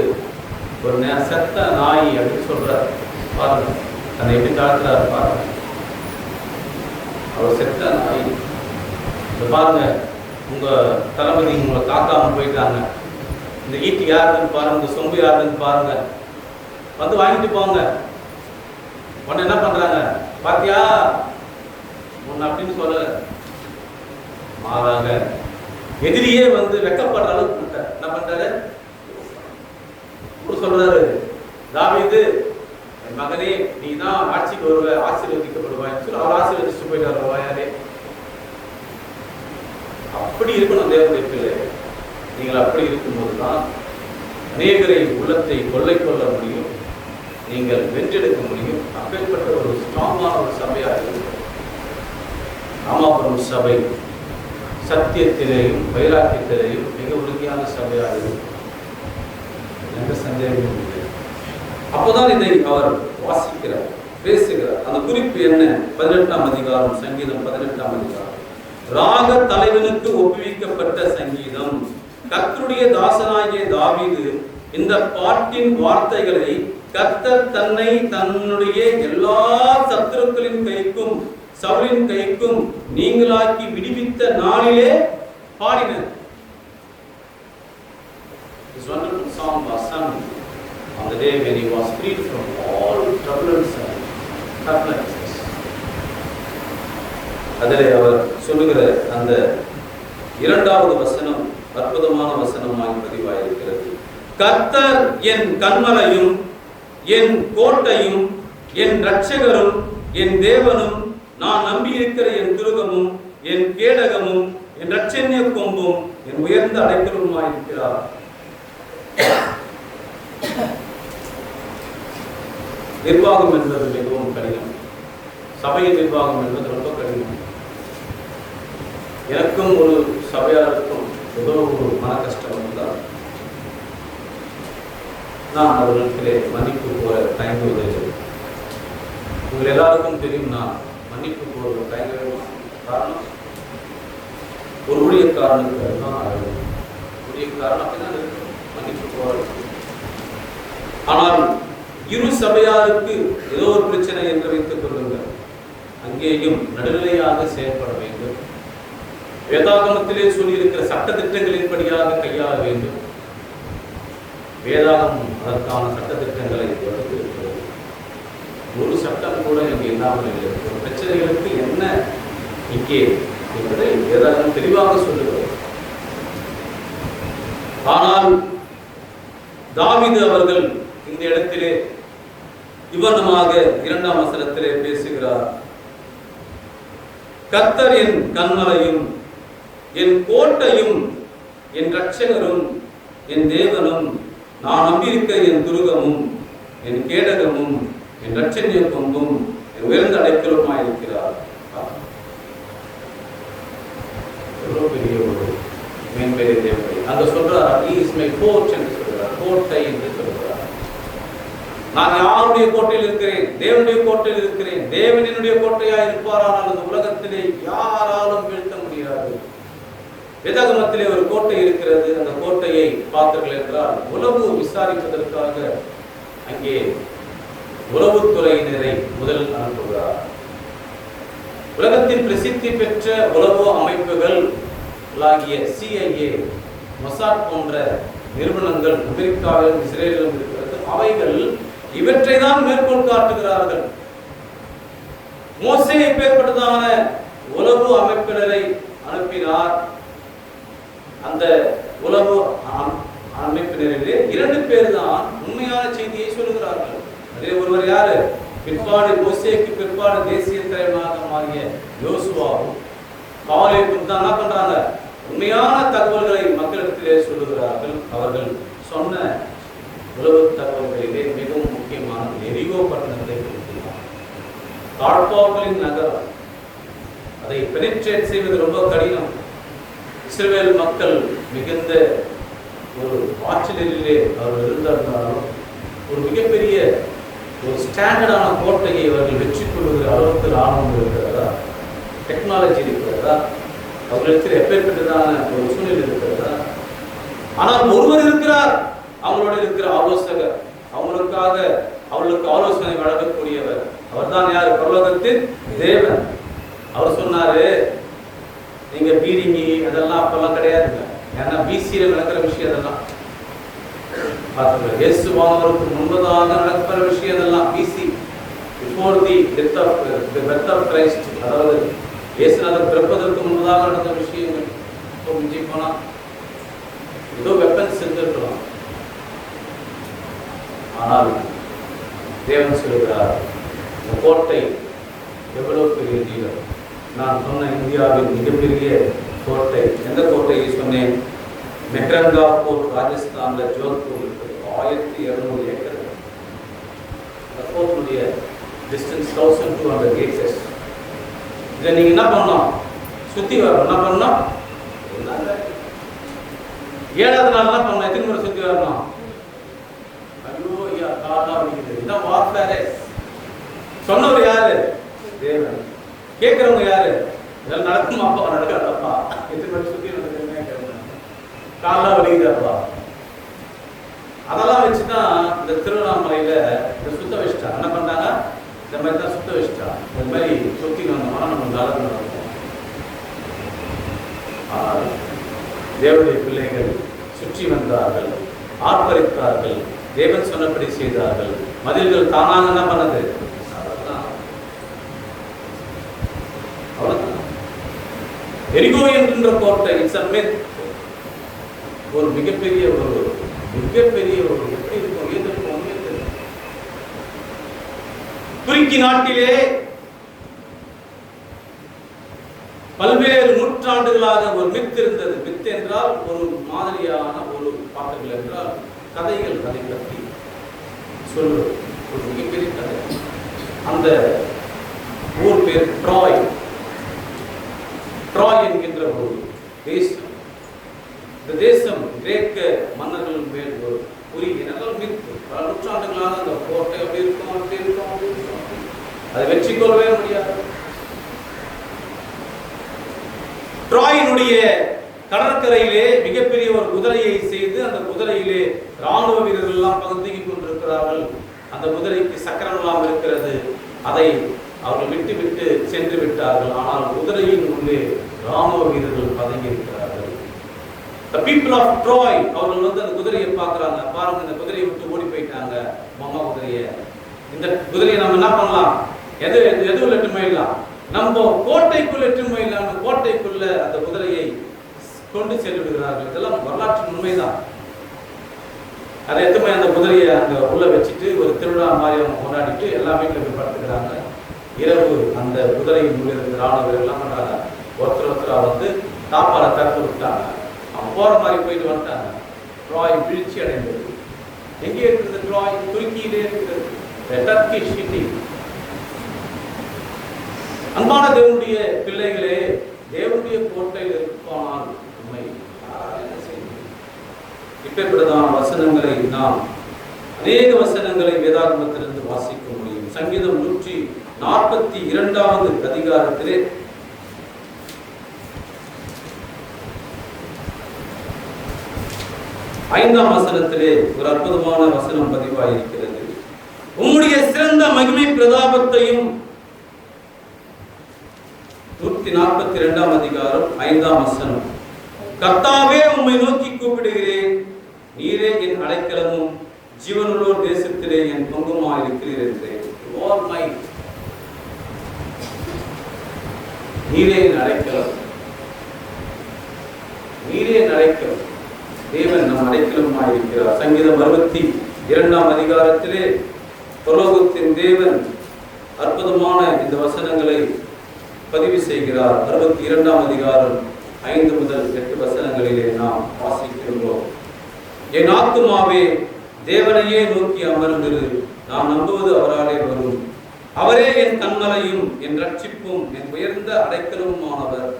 ஒரு செத்த நாய் அப்படின்னு சொல்றாரு. பாருங்க தன்னை எப்படி தாழ்த்துறாரு பாருங்க. அவர் செத்த நாய். பாருங்க, உங்க தளபதி உங்களை காக்காம போயிட்டாங்க. இந்த ஈட்டி யாருன்னு பாருங்க, இந்த சொம்பு யாருன்னு பாருங்க, வந்து வாங்கிட்டு போங்க. உடனே என்ன பண்றாங்க? பாத்தியா உன்னை அப்படின்னு சொல்ல, மாறாக எதிரியே வந்து வெக்கப்படுற அளவுக்கு என்ன பண்றாரு? சொல்றாரு, தாவீது என் மகனே, நீ தான் ஆட்சிக்கு வருவ, ஆசீர்வதிக்கப்படுவாய் சொல்லி அவர் ஆசீர்வதிச்சுட்டு போயிட்டார் வாயாரே. அப்படி இருக்கணும் தேவனுடைய பிள்ளை. நீங்கள் அப்படி இருக்கும்போதுதான் அநேகரை உள்ளத்தை கொள்ளை கொள்ள முடியும், நீங்கள் வென்றெடுக்க முடியும். அப்பேற்பட்ட ஒரு ஸ்ட்ராங்கான ஒரு சபையாக இருக்கு ராமாபுரம் சபை. சத்தியத்திலேயும் வைராக்கியத்திலேயும் மிக உறுதியான சபையாக இருக்கு. எந்த சந்தேகமும் இல்லை. அப்போதான் இதை அவர் வாசிக்கிறார், பேசுகிறார். அந்த குறிப்பு என்ன? 18ஆம் அதிகாரம், சங்கீதம் 18ஆம் அதிகாரம். ராக தலைவனுக்கு ஒப்புவிக்கப்பட்ட சங்கீதம். கர்த்தருடைய தாசனாகிய தாவீது இந்த பாட்டின் வார்த்தைகளை கர்த்தர் தன்னை தன்னுடைய எல்லா சத்துருக்களின் கைக்கும் சவுலின் கைக்கும் நீங்களாக்கி விடுவித்த நாளிலே பாடினர். This wonderful song was sung on the day when he was freed from all troubles and perplexities. அதிலே அவர் சொல்லுகிற அந்த இரண்டாவது வசனம் அற்புதமான வசனமாக பதிவாயிருக்கிறது. கர்த்தர் என் கன்மலையும் என் கோட்டையும் என் இரட்சகரும் என் தேவனும் நான் நம்பியிருக்கிற என் துருகமும் என் கேடகமும் என் இரட்சண்ய கொம்பும் என் உயர்ந்த அடைக்கலுமாயிருக்கிறார். நிர்வாகம் என்பது மிகவும் கடினம். சபையின் நிர்வாகம் என்பது ரொம்ப கடினம். எனக்கும் ஒரு சபையாருக்கும் ஏதோ ஒரு மன கஷ்டம் இருந்தால் நான் அவர்களுக்கு மன்னிப்பு போற தயங்குவதில்லை. உங்கள் எல்லாருக்கும் தெரியும், நான் மன்னிப்பு போற தயங்குவேன். காரணம், ஒரு ஊழியக்காரனுக்கு ஊழியக்காரன் அப்படிதான் இருக்கு, மன்னிப்பு போறது. ஆனால் இரு சபையாருக்கு ஏதோ ஒரு பிரச்சனை என்று வைத்துக் கொள்ளுங்கள், அங்கேயும் நடுநிலையாக செயல்பட வேண்டும். வேதாகமத்திலே சொல்லியிருக்கிற சட்ட திட்டங்களின்படியாக கையாள வேண்டும். வேதாகம் அதற்கான சட்ட திட்டங்களை வகுத்திருக்கிறது. ஒரு சட்டம் கூட இங்கே இல்லாமல் இல்லை. ஒரு பிரச்சனைகளுக்கு என்ன இங்கே என்பதை வேதாகம் தெளிவாக சொல்லுகிறது. ஆனால் தாவீது அவர்கள் இந்த இடத்திலே இவ்வளமாக 2ஆம் வசனத்திலே பேசுகிறார். கர்த்தர் என் கன்மலையும் என் கோட்டையும் என் இரட்சகரும் என் தேவனும் நான் நம்பியிருக்கிற என் துருகமும் என் கேடகமும் என் இரட்சணிய கொம்பும் என் உயர்ந்த அடைக்கலுமாய் இருக்கிறார். எவ்வளவு பெரிய ஒரு மேம்பெரிய தேவதை அங்க சொல்றார். He is my fortress என்று சொல்றார். கோட்டை என்று சொல்றார். நான் யாருடைய கோட்டையில் இருக்கிறேன்? தேவனுடைய கோட்டையில் இருக்கிறேன். தேவன் என்னுடைய கோட்டையா இருப்பாரானால் அந்த உலகத்திலே யாராலும் வீழ்த்த முடியாது. வேதாகமத்திலே ஒரு கோட்டை இருக்கிறது. அந்த கோட்டையை பார்த்தீர்கள் என்றால் உளவு விசாரிப்பதற்காக அங்கே உளவுத்துறையினரை முதல் அனுப்புகிறார். உலகத்தின் பிரசித்தி பெற்ற உளவு அமைப்புகள் ஆகிய CIA, மொசாட் போன்ற நிறுவனங்கள் அமெரிக்காவிலும் இஸ்ரேலிலும் இருக்கிறது. அவைகள் இவற்றை தான் மேற்கோள் காட்டுகிறார்கள். மோசே எப்பேற்பட்டதான உளவு அமைப்பினரை அனுப்பினார். அந்த உளவு அமைப்பினரிலே 2 பேர் தான் உண்மையான செய்தியை சொல்லுகிறார்கள். அதிலே ஒருவர் யாரு? பிற்பாடு மோசேக்கு பிற்பாடு தேசிய தலைவனாக மாறிய யோசுவாவும் காலேபும் தான் என்ன பண்றாங்க? உண்மையான தகவல்களை மக்களிடத்திலே சொல்லுகிறார்கள். அவர்கள் சொன்ன உளவு தகவல்களிலே மிகவும் முக்கியமான எரிகோ பட்டணத்தை குறிப்பிட்டார். தாழ்பாக்களின் நகரம். அதை பெனிட்ரேட் செய்வது ரொம்ப கடினம். இஸ்ரவேல் மக்கள் மிகுந்த ஒரு ஆட்சியிலே அவர்கள் இருந்தாலும் ஒரு மிகப்பெரிய ஒரு ஸ்டாண்டர்டான கோட்டையை அவர்கள் வெற்றி கொள்வதில் அளவுக்கு ஆர்வம் இருக்கிறதா? டெக்னாலஜி இருக்கிறதா? அவர்களுக்கு எப்பேற்பட்டதான ஒரு சூழ்நிலை இருக்கிறதா? ஆனால் ஒருவர் இருக்கிறார், அவங்களோட இருக்கிற ஆலோசகர், அவர்களுக்கு ஆலோசனை வழங்கக்கூடியவர். அவர் தான் யார்? பரலோகத்தின் தேவன். அவர் சொன்னாரு, நீங்க பீரிங்கி அதெல்லாம் அப்பெல்லாம் கிடையாதுங்க. ஏன்னா பிசியில நடக்கிற விஷயம் அதெல்லாம் பார்த்துங்க. இயேசு வாங்குவதற்கு முன்பதாக நடக்கிற விஷயம் அதெல்லாம் BC, before the death of Christ. அதாவது இயேசுநாதர் பிறப்பதற்கு முன்பதாக நடந்த விஷயங்கள். இப்போ மிஞ்சி போனா ஏதோ வெப்பன்ஸ் இருந்திருக்கலாம். ஆனால் தேவன் சொல்கிறார், கோட்டை எவ்வளவு பெரிய தீவிரம். நான் சொன்ன இந்தியாவின் மிகப்பெரிய கோட்டை. எந்த கோட்டையை சொன்னேன்? மெக்ரங்காப்பூர், ராஜஸ்தான்ல ஜோத்பூர் இருக்குது. 1200 ஏக்கர். அந்த கோர்ட்டுடைய டிஸ்டன்ஸ் 1200 ஏக்கர்ஸ். இதை நீங்க என்ன பண்ணணும்? சுத்தி வரணும். என்ன பண்ணணும்? 7வது நாள் என்ன பண்ணணும்? எத்தனை முறை சுத்தி வரணும்? ஐயோ ஐயா காலா வலிக்குது. இதான் வார்ஃபேரே. சொன்னவர் யாரு? தேவன். கேட்கிறவங்க யாரு? இதெல்லாம் நடக்குமா? அப்பா நடக்காதப்பா. எத்தனை முறை சுத்தி நடக்குதுன்னு கேட்கறேன். காலா வலிக்குதாப்பா. அதெல்லாம் வச்சுதான் இந்த திருவண்ணாமலையில இந்த சுத்த வச்சுட்டா. என்ன பண்ணாங்க? இந்த மாதிரி தான் சுத்த வச்சுட்டா. இந்த மாதிரி சுத்தி வந்தோம்னா நம்ம நல்லது நடக்கும். ஆனால் தேவனுடைய பிள்ளைகள் சுற்றி வந்தார்கள், ஆர்ப்பரித்தார்கள், தேவன் சொன்னபடி செய்தார்கள். மதில்கள் தானாக என்ன பண்ணது? எரிகோ என்கின்ற கோட்டை இட்ஸ் a myth. ஒரு மிகப்பெரிய ஒரு எப்படி இருக்கும்? ஏதற்கும் துருக்கி நாட்டிலே பல்வேறு நூற்றாண்டுகளாக ஒரு மித் இருந்தது. மித் என்றால் ஒரு மாதிரியான ஒரு பாட்டுகள் என்றால் கதைகள், அதை பற்றி சொல்வது ஒரு மிகப்பெரிய கதை. அந்த ஊர் பேர் ட்ராய். ட்ராய் என்கின்ற ஒரு தேசம். இந்த தேசம் கிரேக்க மன்னர்கள் மேல் ஒரு உரிய பல நூற்றாண்டுகளாக அந்த கோட்டை அப்படி இருக்கும். அதை வெற்றி கொள்ளவே முடியாது. ட்ராயினுடைய கடற்கரையிலே மிகப்பெரிய ஒரு குதிரையை செய்து அந்த குதிரையிலே ராணுவ வீரர்கள் எல்லாம் பகுதிக்கு கொண்டிருக்கிறார்கள். அந்த குதிரைக்கு சக்கரம் எல்லாம் இருக்கிறது. அதை அவர்கள் விட்டு சென்று விட்டார்கள். ஆனால் குதிரையின் உள்ளே ராணுவ வீரர்கள் பதுங்கி இருக்கிறார்கள். The people of Troy அவர்கள் வந்து அந்த குதிரையை பார்க்கறாங்க. பாருங்க, இந்த குதிரையை விட்டு ஓடி போயிட்டாங்க. மாமா குதிரையை. இந்த குதிரையை நம்ம என்ன பண்ணலாம்? எதுவும் எட்டு போயிடலாம். நம்ம கோட்டைக்குள் எட்டு போயிடலாம். அந்த கோட்டைக்குள்ள அந்த குதிரையை கொண்டு சென்று விடுகிறார்கள். இதெல்லாம் வரலாற்று உண்மைதான். அதை எதுவுமே அந்த குதிரையை அங்க உள்ள வச்சுட்டு ஒரு திருவிழா மாதிரி அவங்க கொண்டாடிட்டு எல்லா வீட்டில் போய் படுத்துக்கிறாங்க. இரவு அந்த குதிரையின் இருக்கிற ஆளுநர் எல்லாம் பண்றாங்க, ஒருத்தர் வந்து தாப்பால திறந்து விட்டாங்க. அவன் போற மாதிரி போயிட்டு வந்துட்டாங்க. ட்ராய் வீழ்ச்சி அடைந்தது. எங்கே இருக்கிறது ட்ராய்? துருக்கியிலே இருக்கிறது. Turkish city. அன்பான தேவனுடைய பிள்ளைகளே, தேவனுடைய கோட்டையில் இருப்பானால் உண்மை என்ன செய்யும்? இப்படிப்பட்டதான வசனங்களை நாம் அநேக வசனங்களை வேதாகமத்திலிருந்து வாசிக்க முடியும். சங்கீதம் 142 அதிகாரத்திலே 5ஆம் வசனத்திலே ஒரு அற்புதமான வசனம் பதிவாயிருக்கிறது. உம்முடைய சிறந்த மகிமை பிரதாபத்தையும் 142ஆம் அதிகாரம் 5ஆம் வசனம். கர்த்தாவே, உம்மை நோக்கி கூப்பிடுகிறேன், நீரே என் அடைக்கலமும் ஜீவனுள்ளோர் தேசத்திலே என் பங்குமாய் இருக்கிறீர் என்றேன். நீரே என் அடைக்கலம், நீரே என் அடைக்கலம். தேவன் நம் அடைக்கலமாய் இருக்கிறார். சங்கீதம் 62ஆம் அதிகாரத்திலே பரலோகத்தின் தேவன் அற்புதமான இந்த வசனங்களை பதிவு செய்கிறார். 62ஆம் அதிகாரம் 5 முதல் 8 வசனங்களிலே நாம் வாசிக்கின்றோம். என் ஆத்துமாவே, தேவனையே நோக்கி அமர்ந்திரு, நான் நம்புவது அவராலே வரும். அவரே என் கன்மலையும் என் ரட்சிப்பும் என் உயர்ந்த அடைக்கலமுமானவர்.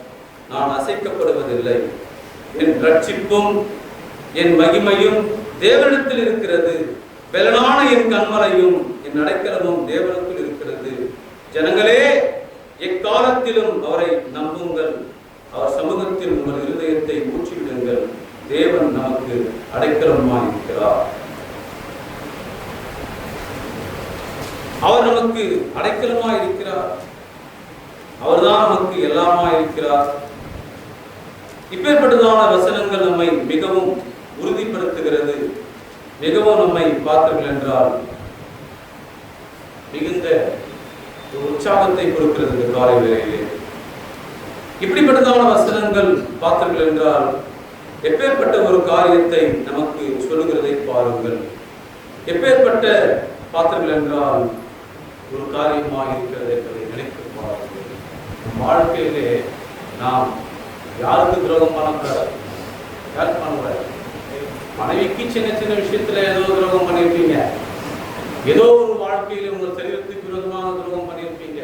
நான் அசைக்கப்படுவதில்லை. என் ரட்சிப்பும் என் மகிமையும் தேவனிடத்தில் இருக்கிறது. பெலனான என் கன்மலையும் என் அடைக்கலமும் தேவனுக்குள் இருக்கிறது. ஜனங்களே, எக்காலத்திலும் அவரை நம்புங்கள். அவர் சமூகத்தில் உங்கள் இருதயத்தை ஊற்றிவிடுங்கள். தேவன் நமக்கு அடைக்கலமாய் இருக்கிறார். அவர் நமக்கு அடைக்கலமாய் இருக்கிறார். அவர்தான் நமக்கு எல்லாமாய் இருக்கிறார். இப்பேற்பட்டதான வசனங்கள் நம்மை மிகவும் உறுதிப்படுத்துகிறது. மிகவும் நம்மை பார்த்தீர்கள் என்றால் மிகுந்த உற்சாகத்தை கொடுக்கிறது. இந்த காலை வேளையிலே இப்படிப்பட்டதான வசனங்கள் பார்த்தீர்கள் என்றால் எப்பேற்பட்ட ஒரு காரியத்தை நமக்கு சொல்லுகிறதை பாருங்கள். எப்பேற்பட்ட பார்த்தீர்கள் என்றால் ஒரு காரியமாக இருக்கிறது என்பதை நினைத்து பாருங்கள். வாழ்க்கையிலே நாம் யாருக்கு துரோகம் பண்ணக்கூடாது? யாருக்கு பண்ணக்கூடாது? மனைவிக்கு சின்ன சின்ன விஷயத்துல ஏதோ துரோகம் பண்ணியிருப்பீங்க. ஏதோ ஒரு வாழ்க்கையில உங்கள் சரீரத்துக்கு விரோதமான துரோகம் பண்ணியிருப்பீங்க.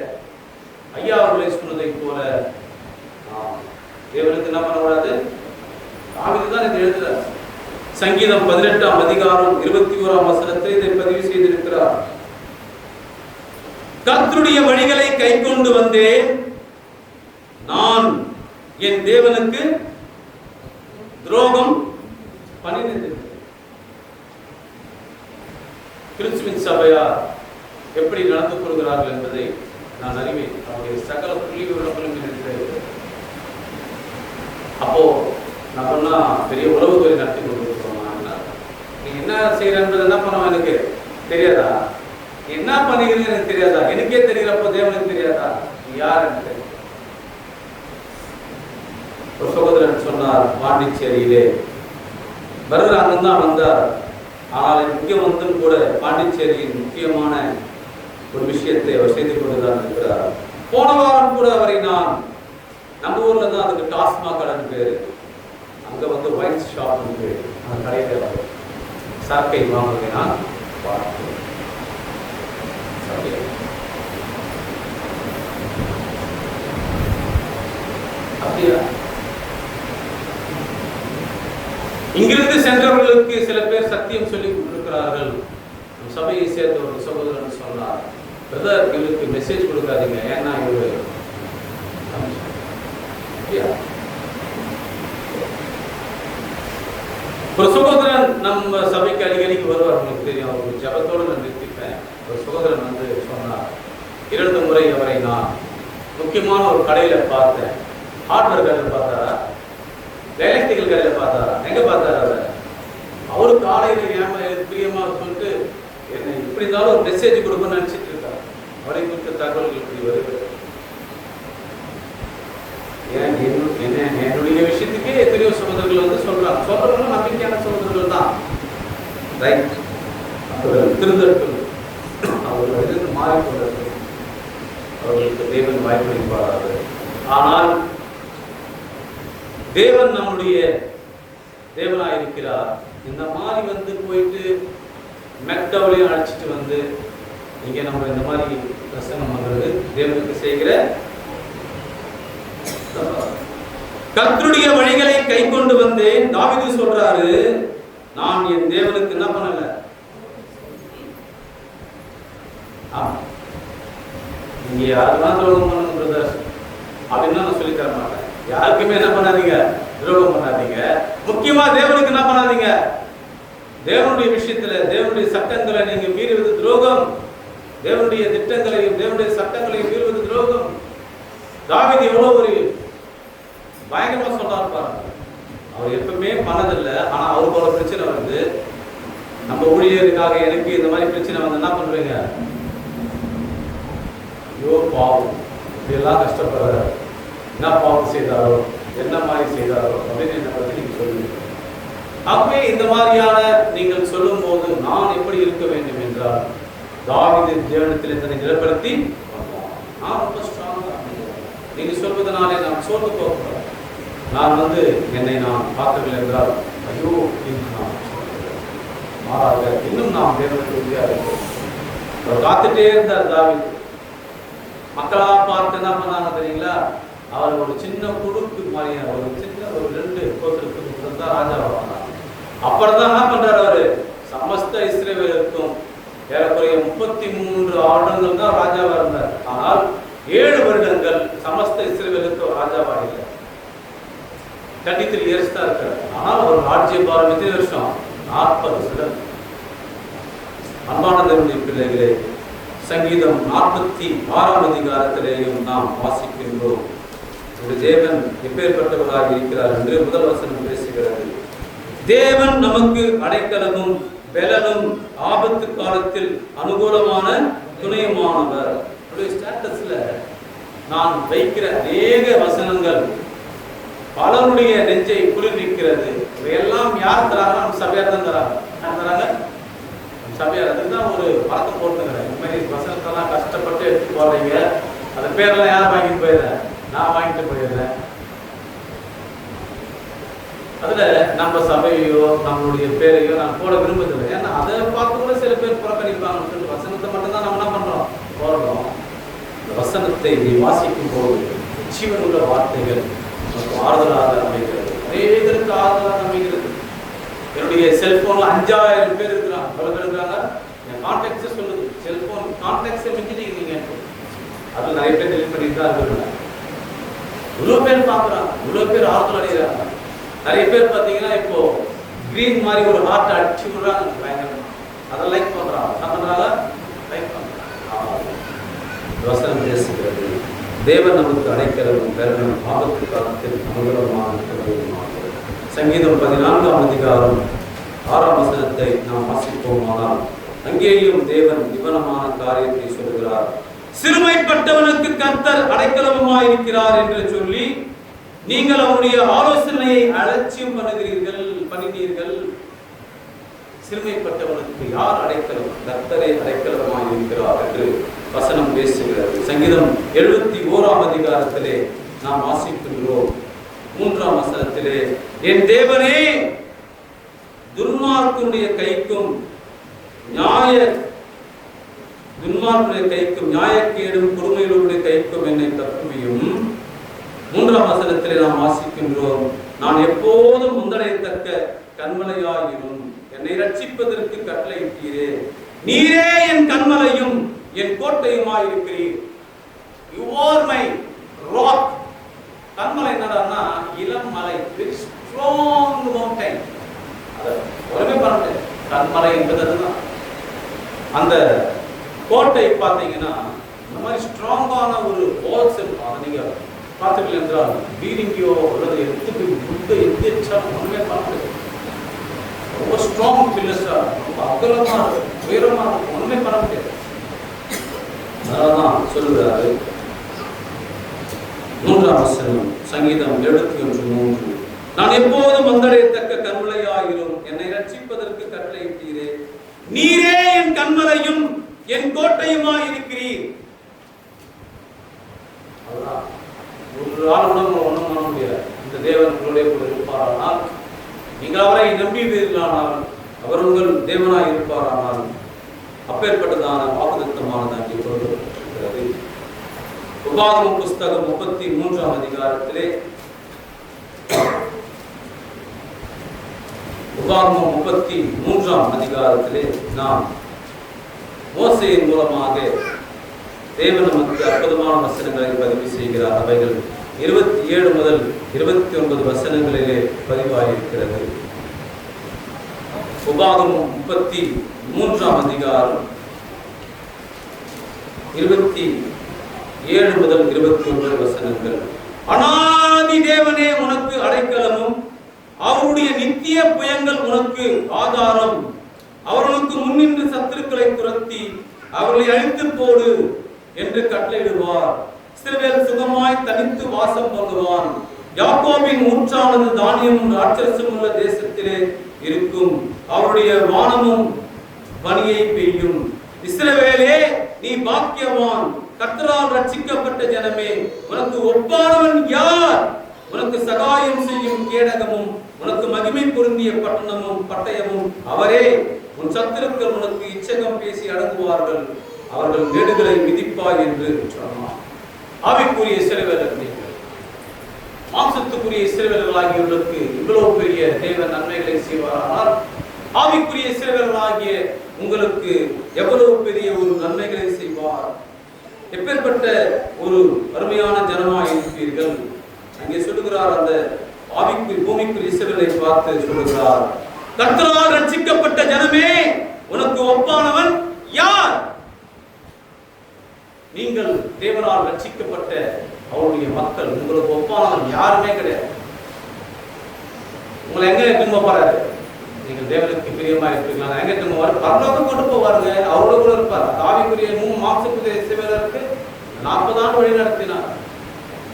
ஐயா அவர்களை சொன்னதை போல தேவனுக்கு என்ன பண்ணக்கூடாது? தாவீது தான் இதை எழுதுறார். சங்கீதம் 18ஆம் அதிகாரம் 21ஆம் வசனத்தில் இதை பதிவு செய்திருக்கிறார். கர்த்தருடைய வழிகளை கைக்கொண்டு வந்தேன், நான் என் தேவனுக்கு துரோகம் பண்ணினது. கிறிஸ்துவின் சபையார் எப்படி நடந்து கொள்கிறார்கள் என்பதை நான் அறிவேன். அவருடைய சகல புள்ளி விவரங்களும் இருக்கிறது. அப்போ நான் சொன்னா பெரிய உறவுத்துறை நடத்தி கொண்டிருக்கோம். நீ என்ன செய்யறது என்ன பண்ணுவோம் எனக்கு தெரியாதா? என்ன பண்ணுகிறீங்க எனக்கு தெரியாதா? எனக்கே தெரிகிறப்போ தேவனுக்கு தெரியாதா? நீ யார் எனக்கு? ஒரு சகோதரன் சொன்னார், பாண்டிச்சேரியிலே வருகிற அங்கந்தான் வந்தார். ஆனால் முக்கியம் வந்தும் கூட பாண்டிச்சேரியின் முக்கியமான ஒரு விஷயத்தை அவர் செய்து கொண்டுதான் இருக்கிறார். போன வாரம் கூட அவரை நான் நம்ம ஊர்ல தான் அதுக்கு டாஸ்மாக் கடைன்னு பேரு, அங்க வந்து ஒயின் ஷாப்னு பேரு, அந்த கடையில சரக்கை வாங்குவதை நான் பார்த்தேன். அப்படியா? இங்கிருந்து சென்றவர்களுக்கு சில பேர் சத்தியம் சொல்லி கொடுக்கிறார்கள். சபையை சேர்ந்த ஒரு சகோதரன் சொன்னார், பிரதர் இவருக்கு மெசேஜ் கொடுக்காதீங்க, ஏன்னா இவரு ஒரு சகோதரன் நம்ம சபைக்கு அடிக்கடிக்கு வருவார். உங்களுக்கு தெரியும், அவருக்கு ஜபத்தோடு நான் நிறுத்திப்பேன். ஒரு சகோதரன் வந்து சொன்னார், 2 முறை அவரை நான் முக்கியமான ஒரு கடையில பார்த்தேன். ஹார்ட்வேர் கடையில் பார்த்தாரா, எலக்ட்ரிக்கல் கடையில் பார்த்தாரா, எங்க பார்த்தாரா? அவரு காலையில ஏமா பிரியமா சொல்லிட்டு என்ன இப்படி இருந்தாலும் ஒரு மெசேஜ் கொடுக்கணும்னு நினைச்சிட்டு இருக்காரு. அவரை குறித்த தகவல்கள் இப்படி வருகிறது. என்னுடைய விஷயத்துக்கே எத்தனையோ சகோதரர்கள் வந்து சொல்றாங்க. சொல்றவங்க நம்பிக்கையான சகோதரர்கள் தான். ரைட், அவர்கள் திருந்தட்டும், அவர்கள் மாறிக்கொண்டார்கள். அவர்களுக்கு தேவன் வாய்ப்பளிப்பாராக. ஆனால் தேவன் நம்முடைய தேவனாயிருக்கிறார். இந்த மாதிரி போயிட்டு மெக்டவுலையும் அழைச்சிட்டு இங்கே நம்ம இந்த மாதிரி பிரசங்கம் பண்றது தேவனுக்கு செய்கிற கர்த்தருடைய வழிகளை கை கொண்டு வந்தேன். தாவீது சொல்றாரு, நான் என் தேவனுக்கு என்ன பண்ணல, இங்க யாருக்கெல்லாம் துரோகம் பண்ணுங்க பிரதர் அப்படின்னு நான் சொல்லி தர மாட்டேன். யாருக்குமே என்ன பண்ணாதீங்க, துரோகம் பண்ணாதீங்க. முக்கியமா தேவனுக்கு என்ன பண்ணாதீங்க, தேவனுடைய விஷயத்துல தேவனுடைய சட்டங்களை நீங்க மீறுவது துரோகம், தேவனுடைய திட்டங்களையும் தேவனுடைய சட்டங்களையும் மீறுவது துரோகம். தாவீது எவ்வளவு ஒரு பயங்கரமா சொல்றாரு பாருங்க. அவர் எப்பவுமே பண்ணதில்லை, ஆனா அவருக்கு ஒரு பிரச்சனை வருது. நம்ம ஊழியருக்காக எனக்கு இந்த மாதிரி பிரச்சனை வந்து என்ன பண்றீங்க, ஐயோ பாவம் இப்படியெல்லாம் கஷ்டப்படுறாரு, என்ன பாவம் செய்தாரோ என்ன மாதிரி செய்தாரோ அப்படின்னு என்னை பற்றி நீங்க சொல்லுங்க. அப்பவே இந்த மாதிரியான நீங்கள் சொல்லும் போது நான் எப்படி இருக்க வேண்டும் என்றால், தாவீது தேவனிடத்தில் தன்னை நிலைப்படுத்தி நான் ரொம்ப ஸ்ட்ராங்கா, நீங்க சொல்வதனாலே நான் சோர்ந்து போகிறேன். நான் என்னை நான் பார்க்கவில்லை என்றால் ஐயோ நான் மாறாக இன்னும் நாம் தேவனுக்கு உறுதியாக இருக்கிறோம். அவர் காத்துட்டே இருந்தார் தாவீது. மக்களா பார்த்து என்ன பண்ணாங்க தெரியுங்களா, அவர் ஒரு சின்ன குடுக்கு மாதிரியா ஒரு சின்ன ஒரு 2 கோத்திரத்துக்கு தான் ராஜாவா பண்ணார். அப்புறம் தான் என்ன பண்றாரு, அவரு சமஸ்த இஸ்ரவேலுக்கும் ஏறக்குறைய 33 ஆண்டுகள் தான் ராஜாவா இருந்தார். ஆனால் 7 வருடங்கள் சமஸ்த இஸ்ரவேலுக்கு ராஜாவா இல்லை, 33 இயர்ஸ் தான் இருக்காரு. ஆனால் ஒரு ராஜ்யபாரம் எத்தனை வருஷம், 40 வருடம். அன்பான தேவனுடைய பிள்ளைகளே, சங்கீதம் 46ஆம் அதிகாரத்திலேயும் நாம் வாசிக்கின்றோம். ஒரு தேவன் எப்பேற்பட்டவராக இருக்கிறார் என்று முதல் வசனம் பேசுகிறது. தேவன் நமக்கு அடைக்கலமும் பெலனும் ஆபத்து காலத்தில் அனுகூலமான துணையுமானவர். ஸ்டேட்டஸ்ல நான் வைக்கிற அநேக வசனங்கள் பலருடைய நெஞ்சை குளிர்விக்கிறது. இவையெல்லாம் யார் தராங்க, நம்ம சபையார் தான் தராங்க. சபையார் அதுதான் ஒரு பழக்கம் போட்டுங்கிறேன். இந்த மாதிரி வசனத்தெல்லாம் கஷ்டப்பட்டு எடுத்து போடுறீங்க, அந்த பேரெல்லாம் யார் வாங்கிட்டு போயிடுறேன், நான் வாங்கிட்டு போயிடுறேன். அதுல நம்ம சபையோ நம்மளுடைய பேரையோ நான் போட விரும்புதில்லை. ஏன்னா அதை பார்த்து கூட சில பேர் புறக்கணிப்பாங்கன்னு சொல்லி வசனத்தை மட்டும்தான் நம்ம என்ன பண்றோம், போடுறோம். இந்த வசனத்தை நீ வாசிக்கும் போது ஜீவனுள்ள வார்த்தைகள் ஆறுதலாக அமைகிறது, அநேகருக்கு ஆறுதலாக அமைகிறது. என்னுடைய செல்போன்ல 5000 பேர் இருக்கிறாங்க, பல பேர் இருக்கிறாங்க. என் கான்டாக்ட்ஸ் சொல்லுது, செல்போன் கான்டாக்ட்ஸை மிஞ்சிட்டீங்க. அது நிறைய பேர் டெலிட் பண்ணிட்டு தான் இருக்கிறாங்க. இவ்வளோ பேர் பார்க்குறாங்க, இவ்வளோ பேர் ஆறுதல் அடைகிறாங்க. நிறைய பேர் பார்த்தீங்கன்னா இப்போ கிரீன் மாதிரி ஒரு ஹார்ட் அடிச்சு விடுறாங்க பயங்கரமா, அதை லைக் பண்றாங்க. என்ன பண்றாங்க, லைக் பண்றாங்க. வசனம் பேசுகிறது, தேவன் நமக்கு அடைக்கலமும் பெலனும் ஆபத்து காலத்தில் அனுகூலமான துணையுமானவர். சங்கீதம் 14ஆம் அதிகாரம் 6ஆம் வசனத்தை நாம் வாசிப்போமானால், அங்கேயும் தேவன் நிபந்தமான காரியத்தை சொல்கிறார். சிறுமைப்பட்டவனுக்கு கர்த்தர் அடைக்கலமாயிருக்கிறார் என்று சொல்லி நீங்கள் அவருடைய ஆலோசனையை அலட்சியம் பண்ணினீர்கள். சிறுமைப்பட்டவனுக்கு யார் அடைக்கலம், கர்த்தரே அடைக்கலமாயிருக்கிறார் என்று வசனம் பேசுகிறது. சங்கீதம் 71ஆம் அதிகாரத்திலே நாம் வாசிக்கின்றோம். 3ஆம் வசனத்திலே, என் தேவனே துன்மார்க்கனுடைய கைக்கும் நியாயக்கேடும் கொடுமைகளுடைய கைக்கும் என்னை தப்புவியும். 3ஆம் வசனத்திலே நாம் வாசிக்கின்றோம், நான் எப்போதும் முந்தடையத்தக்க கண்மலையாயிரும், என்னை ரட்சிப்பதற்கு கட்டளையிட்டீரே, நீரே என் கண்மலையும் என் கோட்டையுமாயிருக்கிறீர். You are my rock. கண்மலை என்னடான்னா இளம் மலை, very strong mountain. அது ஒருமே பண்ணல, கண்மலை என்பதுதான். அந்த கோட்டை பார்த்தீங்கன்னா இந்த மாதிரி ஸ்ட்ராங்கான ஒரு வால்ஸ் இருக்கும். அதை நீங்க பார்த்தீர்கள் என்றால் பீரிங்கியோ அல்லது எத்தாலும் ஒன்றுமே பண்ணல. ரொம்ப ஸ்ட்ராங் பில்லர்ஸா, ரொம்ப அகலமா இருக்கும், உயரமா இருக்கும், ஒன்றுமே பண்ண முடியாது. அதனால்தான் சொல்லுகிறாரு 3ஆம் வசனம் சங்கீதம் 71:3, நான் எப்போதும் வந்தடையத்தக்க கண்மலையாயிரும், என்னை ரட்சிப்பதற்கு கட்டளையிட்டீரே, நீரே என் கண்மலையும் என் கோட்டையுமாய் இருக்கிறீர். ஒரு ஆள் ஒன்றும் பண்ண முடியாது. இந்த தேவன் உங்களுடைய கூட இருப்பாரானால், நீங்கள் அவரை நம்பியீர்களானால், அவர் உங்கள் தேவனாய் இருப்பாரானால், அப்பேற்பட்டதான வாக்குத்தத்தமானது அங்கே கொடுக்கப்பட்டிருக்கிறது. உபாகமம் புஸ்தகம் 33ஆம் அதிகாரத்திலே, உபாகமம் 33ஆம் அதிகாரத்திலே நாம் மோசேயின் மூலமாக தேவன் நமக்கு அற்புதமான வசனங்களை பதிவு செய்கிறார். அவைகள் 27 முதல் 29 வசனங்களிலே பதிவாயிருக்கிறது. உபாகமம் 33ஆம் அதிகாரம் 27 முதல் 29 வசனங்கள். அநாதி தேவனே உனக்கு அடைக்கலமும், அவருடைய நித்திய புயங்கள் உனக்கு ஆதாரம். அவர்களுக்கு முன்னின்று சத்துருக்களை துரத்தி அவர்களை அழித்து போடு என்று கட்டளையிடுவார். இஸ்ரவேல் சுகமாய் தனித்து வாசம் பண்ணுவான். யாக்கோபின் ஊற்றானது தானியமும் ராட்சசமும் உள்ள தேசத்திலே இருக்கும். அவருடைய வானமும் பனியை பெய்யும். இஸ்ரவேலே, நீ பாக்கியவான், கர்த்தரால் ரட்சிக்கப்பட்ட ஜனமே. உனக்கு ஒப்பானவன் யார்? உனக்கு சகாயம் செய்யும் கேடகமும் உனக்கு மகிமை பொருந்திய பட்டணமும் பட்டயமும் அவரே. உன் சத்துருக்கள் உனக்கு இச்சகம் பேசி அடங்குவார்கள். அவர்கள் மேடுகளை மிதிப்பாய் என்று சொன்னார். ஆவிக்குரிய இஸ்ரவேலர்களே, மாம்சத்துக்குரிய இஸ்ரவேலர்களாகியவர்களுக்கு இவ்வளவு பெரிய தேவன் நன்மைகளை செய்வாரானால், ஆவிக்குரிய இஸ்ரவேலர்களாகிய உங்களுக்கு எவ்வளவு பெரிய ஒரு நன்மைகளை செய்வார். எப்பேற்பட்ட ஒரு அருமையான ஜனமாய் இருப்பீர்கள். அங்கே சொல்லுகிறார், அந்த ஆவிக்குரிய பூமிக்குரிய இஸ்ரவேலை பார்த்து சொல்லுகிறார், கர்த்தரால் ரட்சிக்கப்பட்ட ஜனமே, உனக்கு ஒப்பானவன் யார்? நீங்கள் தேவனால் ரட்சிக்கப்பட்ட அவருடைய மக்கள், உங்களுக்கு ஒப்பானவன் யாருமே கிடையாது. உங்களை எங்க திரும்ப போறாரு? நீங்கள் தேவனுக்கு பிரியமா இருப்பீங்களா? எங்க திரும்ப வர பரலோகம் கொண்டு போவாருங்க. அவரோட கூட இருப்பார். ஆவிக்குரிய மாம்சக்குரிய இஸ்ரவேலருக்கு 40 ஆண்டு வழி நடத்தினார்.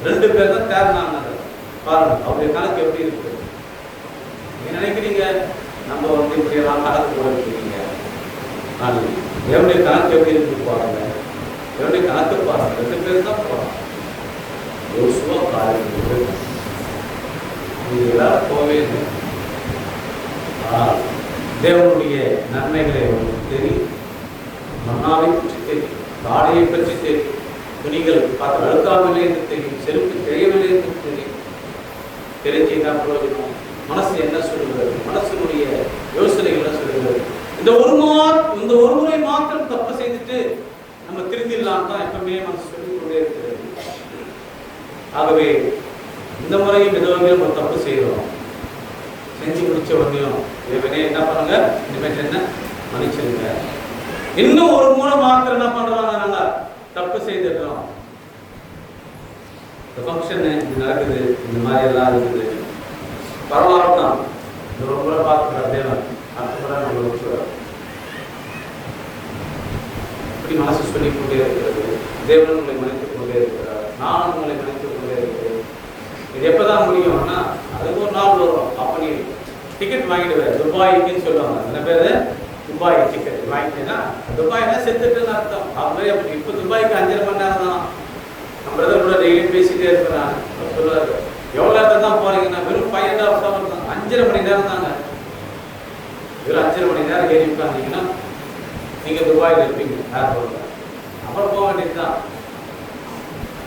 2 பேர் தான் தேர்னாங்க. பாருங்க அவருடைய கணக்கு எப்படி இருக்கு. நீங்க நினைக்கிறீங்க நம்ம வந்து இப்படி எல்லாம் கணக்கு போயிருக்கீங்க. தேவனுடைய கணக்கு எப்படி இருக்கு பாருங்க. தேவனுடைய கணக்கு பாருங்க. 2 பேர் தான் போறாங்க. யோசுவா காலேப் நீங்க எல்லாரும் போவே இல்லை. தேவனுடைய நன்மைகளை உங்களுக்கு தெரியும். மன்னாவை பற்றி தெரியும், தாடையை பற்றி தெரியும், துணிகள் பார்த்து அழுக்காமலே என்று தெரியும், செருப்பு தெரியவில்லை என்று தெரியும். தெரிஞ்சு என்ன பிரயோஜனம்? மனசு என்ன சொல்லுகிறது? மனசுடைய யோசனை என்ன சொல்லுகிறது? இந்த ஒரு முறை மாத்திரம் தப்பு செய்துட்டு நம்ம திருந்திடலாம் தான் எப்பவுமே மனசு சொல்லிக் கொண்டே இருக்கிறது. ஆகவே இந்த முறையும் ஏதோ நம்ம தப்பு செய்யறோம். செஞ்சு முடிச்ச உடனேயும் தேவனே என்ன பண்ணுங்க, இனிமேல் என்ன மன்னிச்சிருங்க. இன்னும் ஒரு முறை மாத்திரம் என்ன பண்றாங்க, நாங்க தப்பு செய்துடுறோம். இந்த ஃபங்க்ஷன் நடக்குது, இந்த மாதிரி எல்லாம் இருக்குது, பரவாயில்ல இந்த ஒரு முறை பார்த்துக்கிறார் தேவன், அடுத்த முறை நம்ம வச்சுக்கிறார். இப்படி மனசு சொல்லிக் கொண்டே இருக்கிறது. தேவன் உங்களை மன்னித்துக் கொண்டே இருக்கிறார், நானும் உங்களை மன்னித்துக் கொண்டே இருக்கிறேன். இது எப்பதான் முடியும்னா அதுக்கு ஒரு நாள் வரும். அப்ப நீ டிக்கெட் வாங்கிடுவேன், துபாய்க்குன்னு சொல்லுவாங்க. சில பேர் துபாய் டிக்கெட் வாங்கிட்டேன்னா துபாய்னா செத்துட்டுன்னு அர்த்தம். அவங்களே இப்போ துபாய்க்கு 5.5 மணி நேரம் தான். நம்ம பிரதர் கூட டெய்லி பேசிட்டே இருக்கிறாங்க. சொல்லுவாரு, எவ்வளோ நேரத்தில் தான் போறீங்கன்னா, வெறும் 5.5 ஹவர்ஸ் தான், 5.5 மணி நேரம் தாங்க. வெறும் 5.5 மணி நேரம் ஏறி உட்காந்தீங்கன்னா நீங்கள் துபாயில் இருப்பீங்க ஏர்போர்ட்டில். அப்புறம் போக வேண்டியது தான்.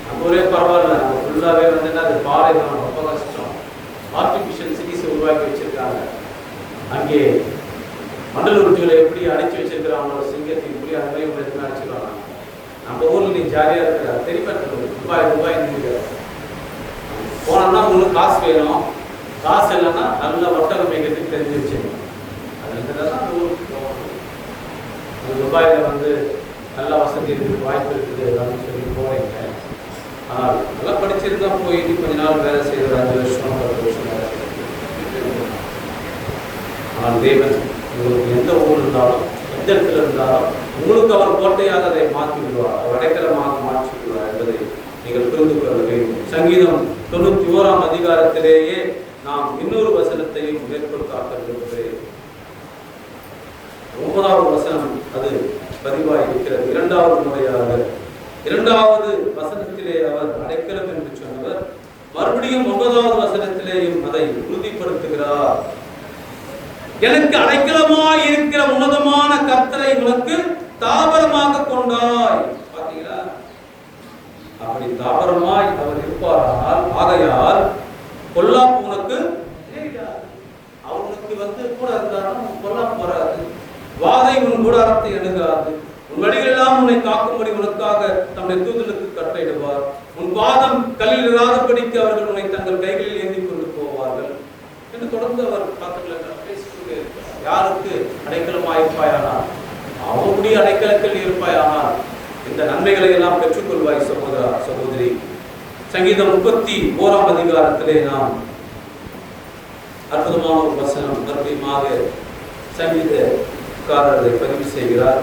நம்ம ஊரே பரவாயில்ல, நம்ம ஃபுல்லாகவே வந்துன்னா அது பாறை தான், ரொம்ப கஷ்டம். ஆர்டிஃபிஷியல் சிட்டிஸை உருவாக்கி வச்சிருக்காங்க. அங்கே மண்டல உருட்டுகளை எப்படி அடிச்சு வச்சிருக்கிறாங்களோ, சிங்கத்தின் புலி அந்த மாதிரி எதுவுமே அடிச்சுக்கலாம். நம்ம ஊரில் நீ ஜாலியாக இருக்கிற தெரிப்பட்டு துபாய் போனோம்னா உங்களுக்கு காசு வேணும். காசு இல்லைன்னா நல்ல ஒட்டகம் மேய்க்கிறதுக்கு தெரிஞ்சு வச்சுக்கணும். அதுக்கு தான் அந்த ஊருக்கு போகணும். துபாயில் வந்து நல்ல வசதி இருக்குது, வாய்ப்பு இருக்குது அப்படின்னு சொல்லி போகிறீங்க. ஆனால் நல்லா படிச்சிருந்தா போயிட்டு கொஞ்ச நாள் வேலை செய்கிற 5 வருஷம் 10 வருஷம் வேலை செய்யணும். ஆனால் தேவன் உங்களுக்கு எந்த ஊர் இருந்தாலும் எந்த இடத்துல இருந்தாலும் உங்களுக்கு அவர் கோட்டையாக அதை மாற்றி விடுவார், அவர் அடைக்கலமாக மாற்றி விடுவார் என்பதை நீங்கள் புரிந்து கொள்ள வேண்டும். சங்கீதம் 91ஆம் அதிகாரத்திலேயே நாம் இன்னொரு வசனத்தையும் மேற்கொள் காட்ட விரும்புகிறேன். 9வது வசனம் அது பதிவாக இருக்கிறது. 2வது முறையாக 2வது வசனத்திலே அவர் அடைக்கலம் என்று சொன்னவர் மறுபடியும் 9வது வசனத்திலேயும் அதை உறுதிப்படுத்துகிறார். எனக்கு அடைக்கலமாய் இருக்கிற உன்னதமான கர்த்தரை உனக்கு தாபரமாக கொண்டாய். பாத்தீங்களா? அப்படி தாபரமாய் அவர் இருப்பாரானால், ஆகையால் பொல்லாப்பு உனக்கு அவனுக்கு கூட இருந்தாலும் பொல்லாப்பு வராது. வாதை உன் கூடாரத்தை அணுகாது. உன் வழிகளெல்லாம் உன்னை காக்கும்படி உனக்காக தம்முடைய தூதனுக்கு கட்டளையிடுவார். உன் பாதம் கல்லில் இராதபடிக்கு அவர்கள் உன்னை தங்கள் கைகளில் ஏந்தி கொண்டு போவார்கள் என்று தொடர்ந்து அவர் பேசிக்கொண்டே இருக்கிறார். யாருக்கு அடைக்கலமாயிருப்பாயானால், அவனுடைய அடைக்கலத்தில் இருப்பாயானால் இந்த நன்மைகளை எல்லாம் பெற்றுக்கொள்வாய் சகோதரா சகோதரி. சங்கீதம் 31ஆம் அதிகாரத்திலே நாம் அற்புதமான ஒரு வசனம் மறுபடியுமாக சங்கீதக்காரரை பதிவு செய்கிறார்.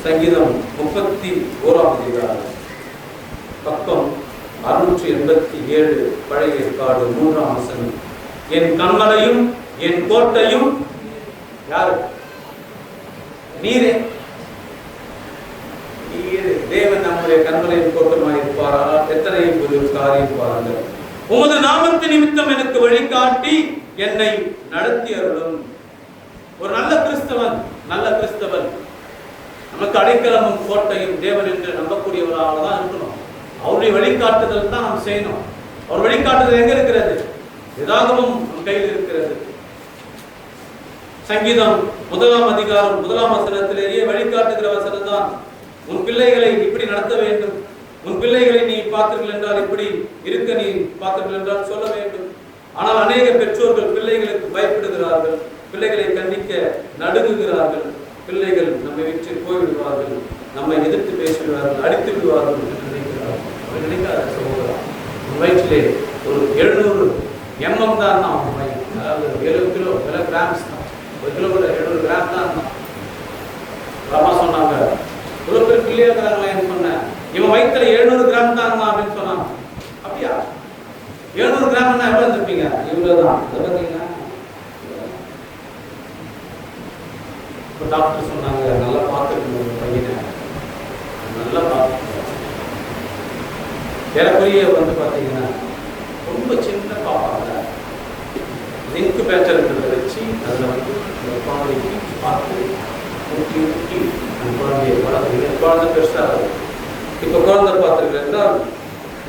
சங்கீதம் 31ஆம் அதிகாரம் பக்கம் 687 பழைய ஏற்பாடு 3ஆம் வசனம். என் கண்மலையும் என் கோட்டையும் யாரு? நீரே. தேவன் நம்முடைய கண்மலையின் கோட்டமாய் இருப்பாரால் எத்தனை ஒரு காரியம் பாருங்கள். உமது நாமத்து நிமித்தம் எனக்கு வழிகாட்டி என்னை நடத்தி அருளும். ஒரு நல்ல கிறிஸ்தவன் நமக்கு அடைக்கலமும் கோட்டையும் தேவன் என்று நம்பக்கூடியவராக தான் இருக்கணும். அவருடைய வழிகாட்டுதல் தான் நாம் செய்யணும். அவர் வழிகாட்டுதல் எங்க இருக்கிறது? வேதாகமம் நம் கையில் இருக்கிறது. சங்கீதம் 1ஆம் அதிகாரம் 1ஆம் வசனத்திலேயே வழிகாட்டுகிற வசனம் தான். உன் பிள்ளைகளை இப்படி நடத்த வேண்டும், உன் பிள்ளைகளை நீ பார்த்தீர்கள் என்றால் இப்படி இருக்க நீ பார்த்தீர்கள் என்றால் சொல்ல வேண்டும். ஆனால் அநேக பெற்றோர்கள் பிள்ளைகளுக்கு பயப்படுகிறார்கள், பிள்ளைகளை கண்டிக்க நடுங்குகிறார்கள். பிள்ளைகள் நம்மை விட்டு போய்விடுவார்கள், நம்மை எதிர்த்து பேசிவிடுவார்கள், அடித்து விடுவார்கள் என்று நினைக்கிறார்கள். அவர் நினைக்காத சகோதரா, உன் வயிற்றிலே ஒரு 700 mm தான் நான், அதாவது 7 கிலோ 7 கிராம்ஸ் தான், 1 கிலோ கூட 700 கிராம் தான். அம்மா சொன்னாங்க, இவ்வளவு பேர் பிள்ளையா இருக்கிறாங்களேன்னு சொன்னேன். இவன் வயிற்றுல 700 கிராம் தான் அப்படின்னு சொன்னாங்க. அப்படியா? 700 கிராம்னா எவ்வளவு இருந்திருப்பீங்க? இவ்வளவுதான். பார்த்தீங்கன்னா இப்போ டாக்டர் சொன்னாங்க, நல்லா பார்த்துக்கணும் பையனை, நல்லா பார்த்துக்கணும். ஏறக்குறைய பார்த்தீங்கன்னா ரொம்ப சின்ன பாப்பாங்க. லிங்க் பேச்சர்ன்றதை வச்சு அதில் குழந்தைக்கு பார்த்து ஊட்டி ஊட்டி அந்த குழந்தைய வளர்த்து குழந்தை பெருசாக. இப்போ குழந்தை பார்த்துருக்கிறால்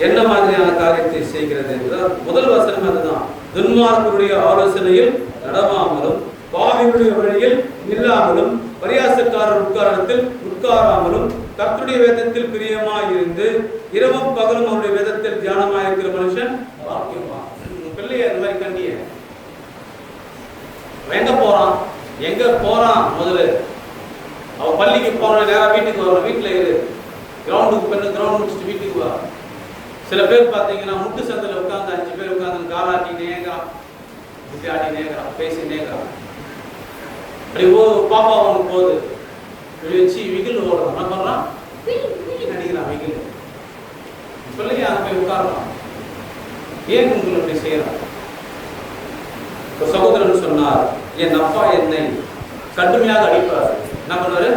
என்ன மாதிரியான காரியத்தை செய்கிறது என்றால் முதல் வசனம் அதுதான். துன்மார்க்கருடைய ஆலோசனையில் நடவாமலும், பாவிகளுடைய வழியில் நில்லாமலும், பரியாசக்காரர் உட்காரத்தில் உட்காராமலும், கர்த்தருடைய வேதத்தில் பிரியமாய் இருந்து இரவும் பகலும் அவருடைய வேதத்தில் தியானமாய் இருக்கிற மனுஷன் பாக்கியமா. பிள்ளைய அந்த மாதிரி கண்டிய எங்க போறான் முதல்ல அவன் பள்ளிக்கு போன நேரம் வீட்டுக்கு வரும். வீட்டுல இரு, கிரவுண்டுக்கு பண்ணு, கிரவுண்ட் முடிச்சுட்டு வீட்டுக்கு வா. சில பேர் பார்த்தீங்கன்னா முட்டு சந்தில் உட்காந்து 5 பேர் உட்காந்து காலாட்டி நேங்கிறான், இப்படி ஆட்டி நேங்கிறான், பேசி நேங்கிறான். அப்படி பாப்பா அவனுக்கு போகுது, இப்படி வச்சு விகில் ஓடுறான். என்ன பண்றான்? நடிக்கிறான் விகில். பிள்ளைங்க அங்கே போய் உட்காரலாம். ஏன் உங்களை அப்படி செய்யறான்? இப்போ சகோதரன் சொன்னார், என் அப்பா என்னை கடுமையாக அடிப்பார். என்ன பண்ணுவாரு?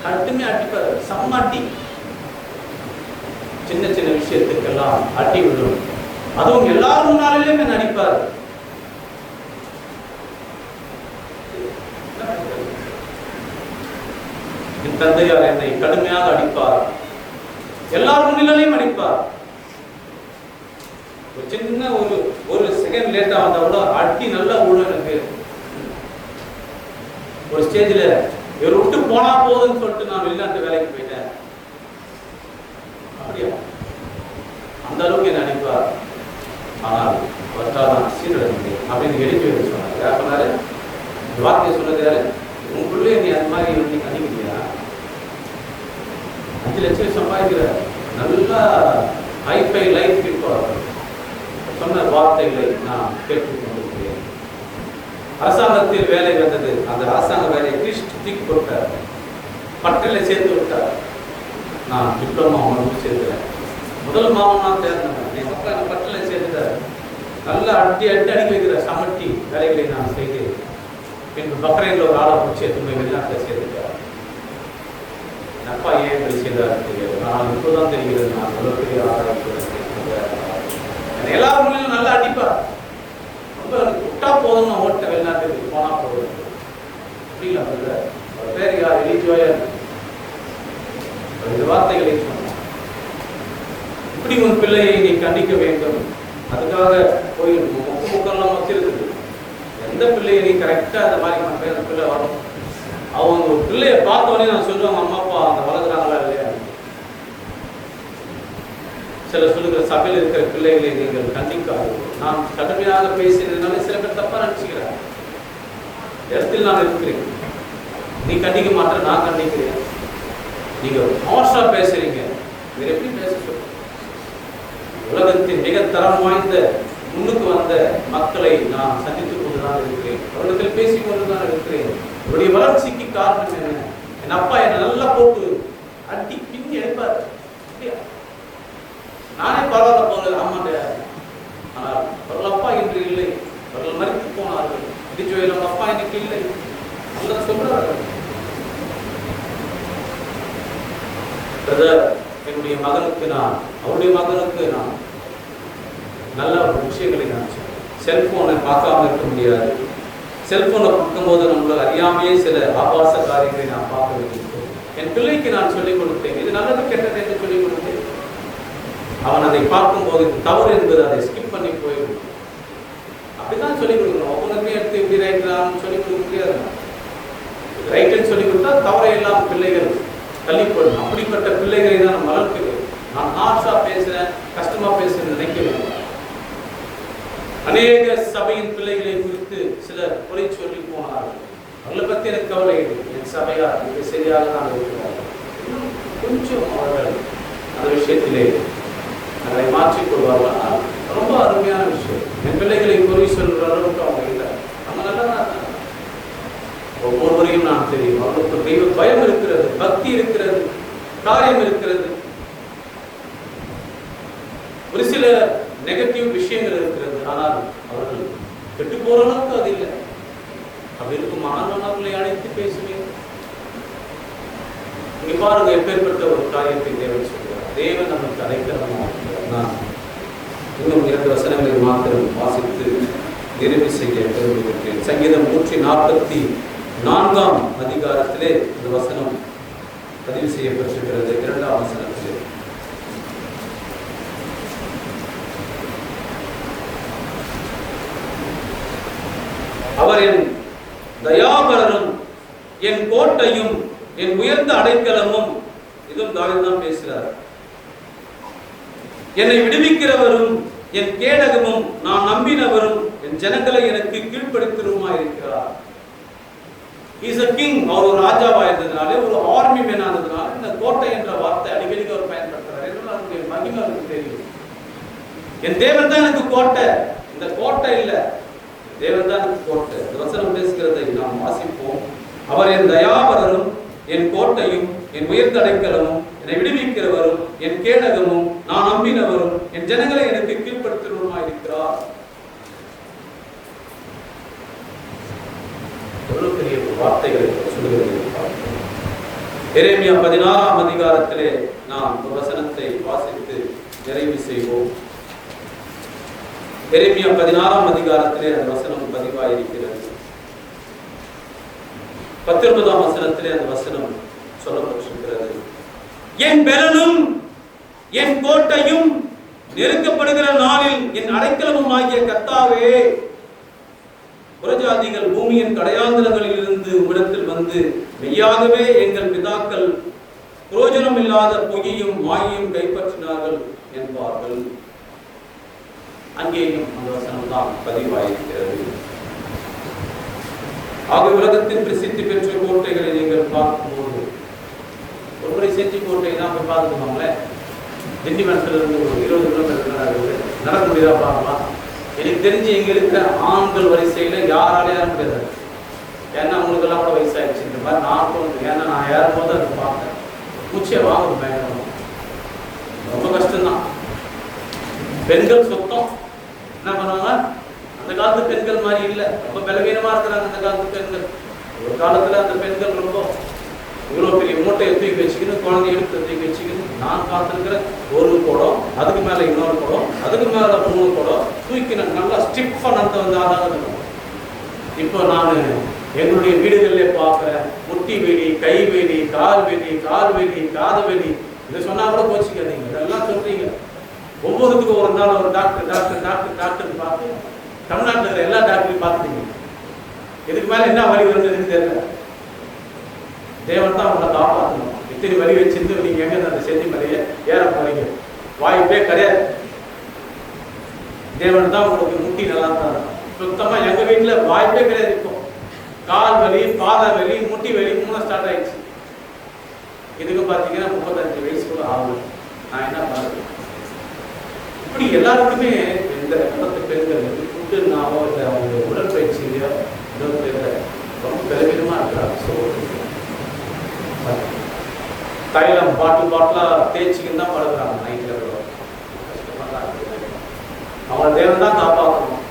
கடுமையாக அடிப்பார், செம்ம அடி. சின்ன சின்ன விஷயத்துக்கெல்லாம் அடி விடும். அதுவும் எல்லாரும் முன்னாலேயுமே நடிப்பார். என் தந்தையார் என்னை கடுமையாக அடிப்பார், எல்லாரும் முன்னிலையும் அடிப்பார். ஒரு சின்ன ஒரு செகண்ட் லேட்டா வந்தா கூட அடி நல்லா விடும். எனக்கு ஒரு ஸ்டேஜ்ல இவர் விட்டு போனா போதுன்னு சொல்லிட்டு நான் வெளிநாட்டு வேலைக்கு போயிட்டேன். அப்படியா? அந்த அளவுக்கு என்ன அடிப்பார். ஆனால் வட்டாதான் சீரழிந்து அப்படின்னு எழுதி வைக்க சொன்னார். யார் சொன்னாரு? இந்த வார்த்தையை சொன்னது யாரு? உங்களுக்குள்ளே நீ அந்த மாதிரி நீங்க அடிக்கிறியா? 5 லட்சம் சம்பாதிக்கிற நல்லா ஹைஃபை லைஃப் இருப்பார். சொன்ன வார்த்தைகளை நான் கேட்டுக்கொண்டிருக்கிறேன். அரசாங்கத்தில் வேலை வந்தது. அந்த அரசாங்க வேலையை தூக்கி போட்டார், பட்டியலில் சேர்த்து விட்டார். நான் டிப்ளமா அவனுக்கு சேர்த்துறேன். முதல் மாவன் நான் தேர்ந்தேன். என் அப்பா என்னை பட்டியலில் சேர்த்துட்டார். நல்லா அடிக்க வைக்கிற சமட்டி வேலைகளை நான் செய்கிறேன். பின்பு பக்ரையில் ஒரு ஆளை பிடிச்சி எடுத்து வெளிநாட்டில் சேர்த்துட்டார். என் அப்பா ஏன் இப்படி செய்தார் தெரியாது. நான் இப்போதான் தெரிகிறது. நான் எவ்வளோ பெரிய ஆளாக எல்லா ஊர்லயும் நல்லா அடிப்பார். ரொம்ப விட்டா போதும், நான் ஓட்ட வெளிநாட்டுக்கு போனா போதும் அப்படிங்களா? அவர் பேர் யார்? எலிஜோயர். இந்த வார்த்தைகளை சொன்னார், இப்படி உன் பிள்ளையை நீ கண்டிக்க வேண்டும். அதுக்காக போய் முக்கெல்லாம் வச்சு இருக்குது. எந்த பிள்ளையை நீ கரெக்டா அந்த மாதிரி அந்த பிள்ளை வரும். அவங்க ஒரு பிள்ளைய பார்த்தோன்னே நான் சொல்லுவாங்க, அம்மா அப்பா அந்த வளர்க்குறாங்களா இல்லையா. சில சொல்லுகிற சபையில் இருக்கிற பிள்ளைகளை நீங்கள் கண்டிக்காது. நான் கடுமையாக பேசினதுனால சில பேர் தப்பா நினைச்சுக்கிறார். இடத்தில் நான் இருக்கிறேன், நீ கண்டிக்க மாட்டேன், நான் கண்டிக்கிறேன். நீங்க ஹார்ஷா பேசுறீங்க, வேற எப்படி பேச சொல்லுங்க? உலகத்தின் மிக தரம் வாய்ந்த முன்னுக்கு வந்த மக்களை நான் சந்தித்துக் கொண்டுதான் இருக்கிறேன், அவரிடத்தில் பேசிக் கொண்டுதான் இருக்கிறேன். என்னுடைய வளர்ச்சிக்கு காரணம் என்ன? என் அப்பா என்னை நல்லா போட்டு அடி பின்னி எடுப்பார். நானே பரவாயில்ல போல ஆமாண்ட, ஆனால் அவர்கள் அப்பா இன்று இல்லை, அவர்கள் மறித்து போனார்கள். எலிஜோயல் அவங்க அப்பா இன்னைக்கு இல்லை, நல்லா சொல்றார்கள். என்னுடைய மகனுக்கு நான், அவருடைய மகனுக்கு நான் நல்ல விஷயங்களை நான் சொல்றேன். செல்போனை பார்க்காம இருக்க முடியாது. செல்போனை பார்க்கும்போது நம்மள அறியாமையே சில ஆபாச காரியங்களை நான் பார்க்க வேண்டியிருக்கோம். என் பிள்ளைக்கு நான் சொல்லிக் கொடுத்தேன், இது நல்லது கெட்டது என்று சொல்லிக் கொடுத்தேன். அவன் அதை பார்க்கும்போது தவறு என்பது அதை ஸ்கிப் பண்ணி போயிடும். அப்படிதான் சொல்லிக் கொடுக்கணும். ஒவ்வொன்றுமே எடுத்து இப்படி ரைட்லாம் சொல்லிக் கொடுக்க முடியாது. ரைட்டுன்னு சொல்லிக் கொடுத்தா தவறை எல்லாம் பிள்ளைகள் தள்ளிப்படும். அப்படிப்பட்ட பிள்ளைகளை தான் நம்ம வளர்க்கிறோம். நான் ஹார்ஷா பேசுறேன், கஷ்டமா பேசுறேன் நினைக்க வேண்டும். அநேக சபையின் பிள்ளைகளை குறித்து சிலர் குறை சொல்லி போனார்கள். அவர்களை பற்றி எனக்கு கவலை இல்லை. என் சபையார் இது சரியாக தான் இருக்கிறார்கள். கொஞ்சம் அவர்கள் அந்த விஷயத்திலே அதை மாற்றிக் கொள்வார்கள். ரொம்ப அருமையான விஷயம். என் பிள்ளைகளை குறை சொல்ற அளவுக்கு அவங்க இல்லை. அவங்க நல்லா ஒவ்வொருவரையும் நான் தெரியும். அவர்களுக்கு தெய்வ பயம் இருக்கிறது, பக்தி இருக்கிறது, காரியம் இருக்கிறது. ஒரு சில நெகட்டிவ் விஷயங்கள் இருக்கிறது, ஆனால் அவர்கள் கெட்டு போற அளவுக்கு அது இல்லை. அப்படி இருக்கும் மாணவர்களை அழைத்து பேசுவேன். இங்க பாருங்க, எப்பேற்பட்ட ஒரு காரியத்தை தேவன் சொல்கிறார். தேவன் நமக்கு அடைக்கலமாக இருக்கிறார். இன்னும் 2 வசனங்களை மாத்திரம் வாசித்து நிறைவு செய்ய விரும்புகிறேன். சங்கீதம் 144ஆம் அதிகாரத்திலே இந்த வசனம் பதிவு செய்யப்பட்டிருக்கிறது. 2ஆம் வசனத்திலே, அவர் என் தயாபரரும் என் கோட்டையும் என் உயர்ந்த அடைக்கலமும். இதுவும் தாவீது தான் பேசுகிறார். என்னை விடுவிக்கிறவரும் என் கேடகமும் நான் நம்பினவரும் என் ஜனங்களை எனக்கு கீழ்ப்படுத்துவருமா இருக்கிறார். Is a king. அவர் ஒரு ராஜாவா இருந்ததுனாலே, ஒரு ஆர்மி மேன் ஆனதுனால இந்த கோட்டை என்ற வார்த்தை அடிக்கடி அவர் பயன்படுத்துறார். இதனால அவருடைய மகிமை அவருக்கு தெரியும். என் தேவன் தான் எனக்கு கோட்டை, இந்த கோட்டை இல்லை, தேவன் தான் எனக்கு கோட்டை. இந்த வசனம் பேசுகிறதை நாம் வாசிப்போம். அவர் என் தயாபரரும் என் கோட்டையும் என் உயர்ந்த அடைக்கலமும் என்னை விடுவிக்கிறவரும் என் கேடகமும் நான் நம்பினவரும் என் ஜனங்களை எனக்கு கீழ்ப்படுத்துவருமா இருக்கிறார். எவ்வளவு பெரிய வார்த்தைகளை சொல்லுகிறது. எரேமியா 16ஆம் அதிகாரத்திலே நாம் ஒரு வசனத்தை வாசித்து நிறைவு செய்வோம். எரேமியா 16ஆம் அதிகாரத்திலே அந்த வசனம் பதிவாயிருக்கிறது. 19ஆம் வசனத்திலே அந்த வசனம் சொல்லப்பட்டிருக்கிறது. என் பெலனும் என் கோட்டையும் நெருக்கப்படுகிற நாளில் என் அடைக்கலமும் ஆகிய கர்த்தாவே, புறஜாதிகள் பூமியின் கடையாந்திரங்களில் இருந்து உம்மிடத்தில் வந்து மெய்யாகவே எங்கள் பிதாக்கள் பிரயோஜனம் இல்லாத பொய்யையும் மாயையும் கைப்பற்றினார்கள் என்பார்கள். அங்கேயும் அந்த வசனம் தான் பதிவாயிருக்கிறது. ஆக உலகத்தின் பிரசித்தி பெற்ற கோட்டைகளை நீங்கள் பார்க்கும்போது, ஒருமுறை செஞ்சி கோட்டை தான் போய் பார்த்துக்கோங்களே. திண்டிவனத்துல இருந்து ஒரு 20 கிலோமீட்டர் நடக்க முடியாதா பார்க்கலாம். எனக்கு தெரிஞ்சு இங்க இருக்கிற ஆண்கள் வரிசையில யாராலே ஏற முடியாது. ஏன்னா அவங்களுக்கு எல்லாம் கூட வயசாயிடுச்சு. இந்த மாதிரி நான் தோணுது. ஏன்னா நான் ஏறும் போது அதை பார்த்தேன். மூச்சே வாங்க பயணம் ரொம்ப கஷ்டம்தான். பெண்கள் சுத்தம் என்ன பண்ணுவாங்க, அந்த காலத்து பெண்கள் மாதிரி இல்லை, ரொம்ப பலவீனமா இருக்கிறாங்க அந்த காலத்து பெண்கள். ஒரு காலத்துல அந்த பெண்கள் ரொம்ப இவ்வளோ பெரிய மூட்டையை தூக்கி வச்சுக்கணும், குழந்தைய எடுத்து தூக்கி வச்சுக்கணும், நான் பார்த்துருக்கிற ஒரு குடம், அதுக்கு மேலே இன்னொரு குடம், அதுக்கு மேலே 3 குடம் தூக்கி நான் நல்லா ஸ்டிஃபாக நடத்த வந்து ஆதாக இருக்கும். இப்போ நான் எங்களுடைய வீடுகளிலே பார்க்குறேன், முட்டி வெடி, கை வெடி, கால் வெடி, காது வெடி. இதை சொன்னால் கூட கோச்சிக்காதீங்க, இதெல்லாம் சொல்றீங்க. ஒவ்வொருத்துக்கும் ஒரு நாள் ஒரு டாக்டர் பார்த்து தமிழ்நாட்டில் இருக்கிற எல்லா டாக்டரையும் பார்த்துட்டீங்க. இதுக்கு மேலே என்ன வழி வருதுன்னு தெரியல. தேவன் தான் உங்களை காப்பாற்றணும். இத்தனை வழி வச்சிருந்து நீங்கள் எங்கே அந்த செஞ்சு மலையை ஏற போறீங்க? வாய்ப்பே கிடையாது. தேவன் தான் உங்களுக்கு முட்டி நல்லா தான் சுத்தமாக. எங்கள் வீட்டில் வாய்ப்பே கிடையாது. இப்போ கால் வலி, பாத வலி, முட்டி வலி 3 ஸ்டார்ட் ஆயிடுச்சு. இதுக்கு பார்த்தீங்கன்னா 35 வயசு கூட ஆகும். நான் என்ன பண்ணுறேன்? இப்படி எல்லாருக்குமே இந்த காலத்து பெண்கள் ஃபுட்டுனாவோ இல்லை அவங்க உடற்பயிற்சியிலையோ ரொம்ப பெருமிதமாக இருக்கிறாங்க. ஸோ தைலம் பாட்டிலாக தேய்ச்சிக்கின்னு தான் படுக்கிறாங்க நைட்டில் கூட. அவங்கள தேவன் தான் காப்பாற்றணும்.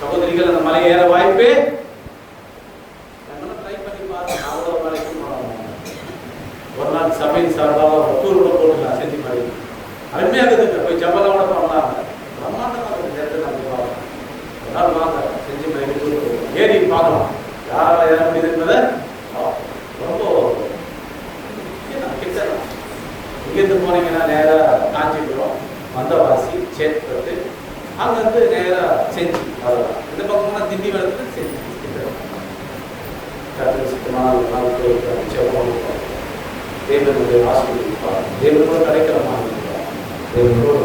சகோதரிகள் அந்த மலை ஏற வாய்ப்பே ட்ரை பண்ணி பாருங்க. அவ்வளோ மலைக்கும் ஒரு நாள் சமையல் சார்பாக டூர் கூட போட்டுக்கலாம். செஞ்சு மாதிரி அருமையாக இருக்குதுங்க. போய் ஜப்பெல்லாம் கூட பண்ணலாம். பிரம்மாண்டமாக இருக்குது. நேரத்தில் நம்ம பார்க்கலாம். எல்லாரும் வாங்க செஞ்சு மாதிரி டூர் ஏறி பார்க்கலாம். யாரால் ஏற முடியுதுன்றதை ரொம்ப கிட்ட. இங்கேருந்து போனீங்கன்னா நேராக காஞ்சிபுரம், வந்தவாசி, சேத்பட்டு, அங்கேருந்து நேராக செஞ்சு அவ்வளோதான். இந்த பக்கம்னா திண்டிவனத்துக்கு செஞ்சு தேவனுடைய ஆசிரியர் தேவனோட கிடைக்கிற மாதிரி தேவனோட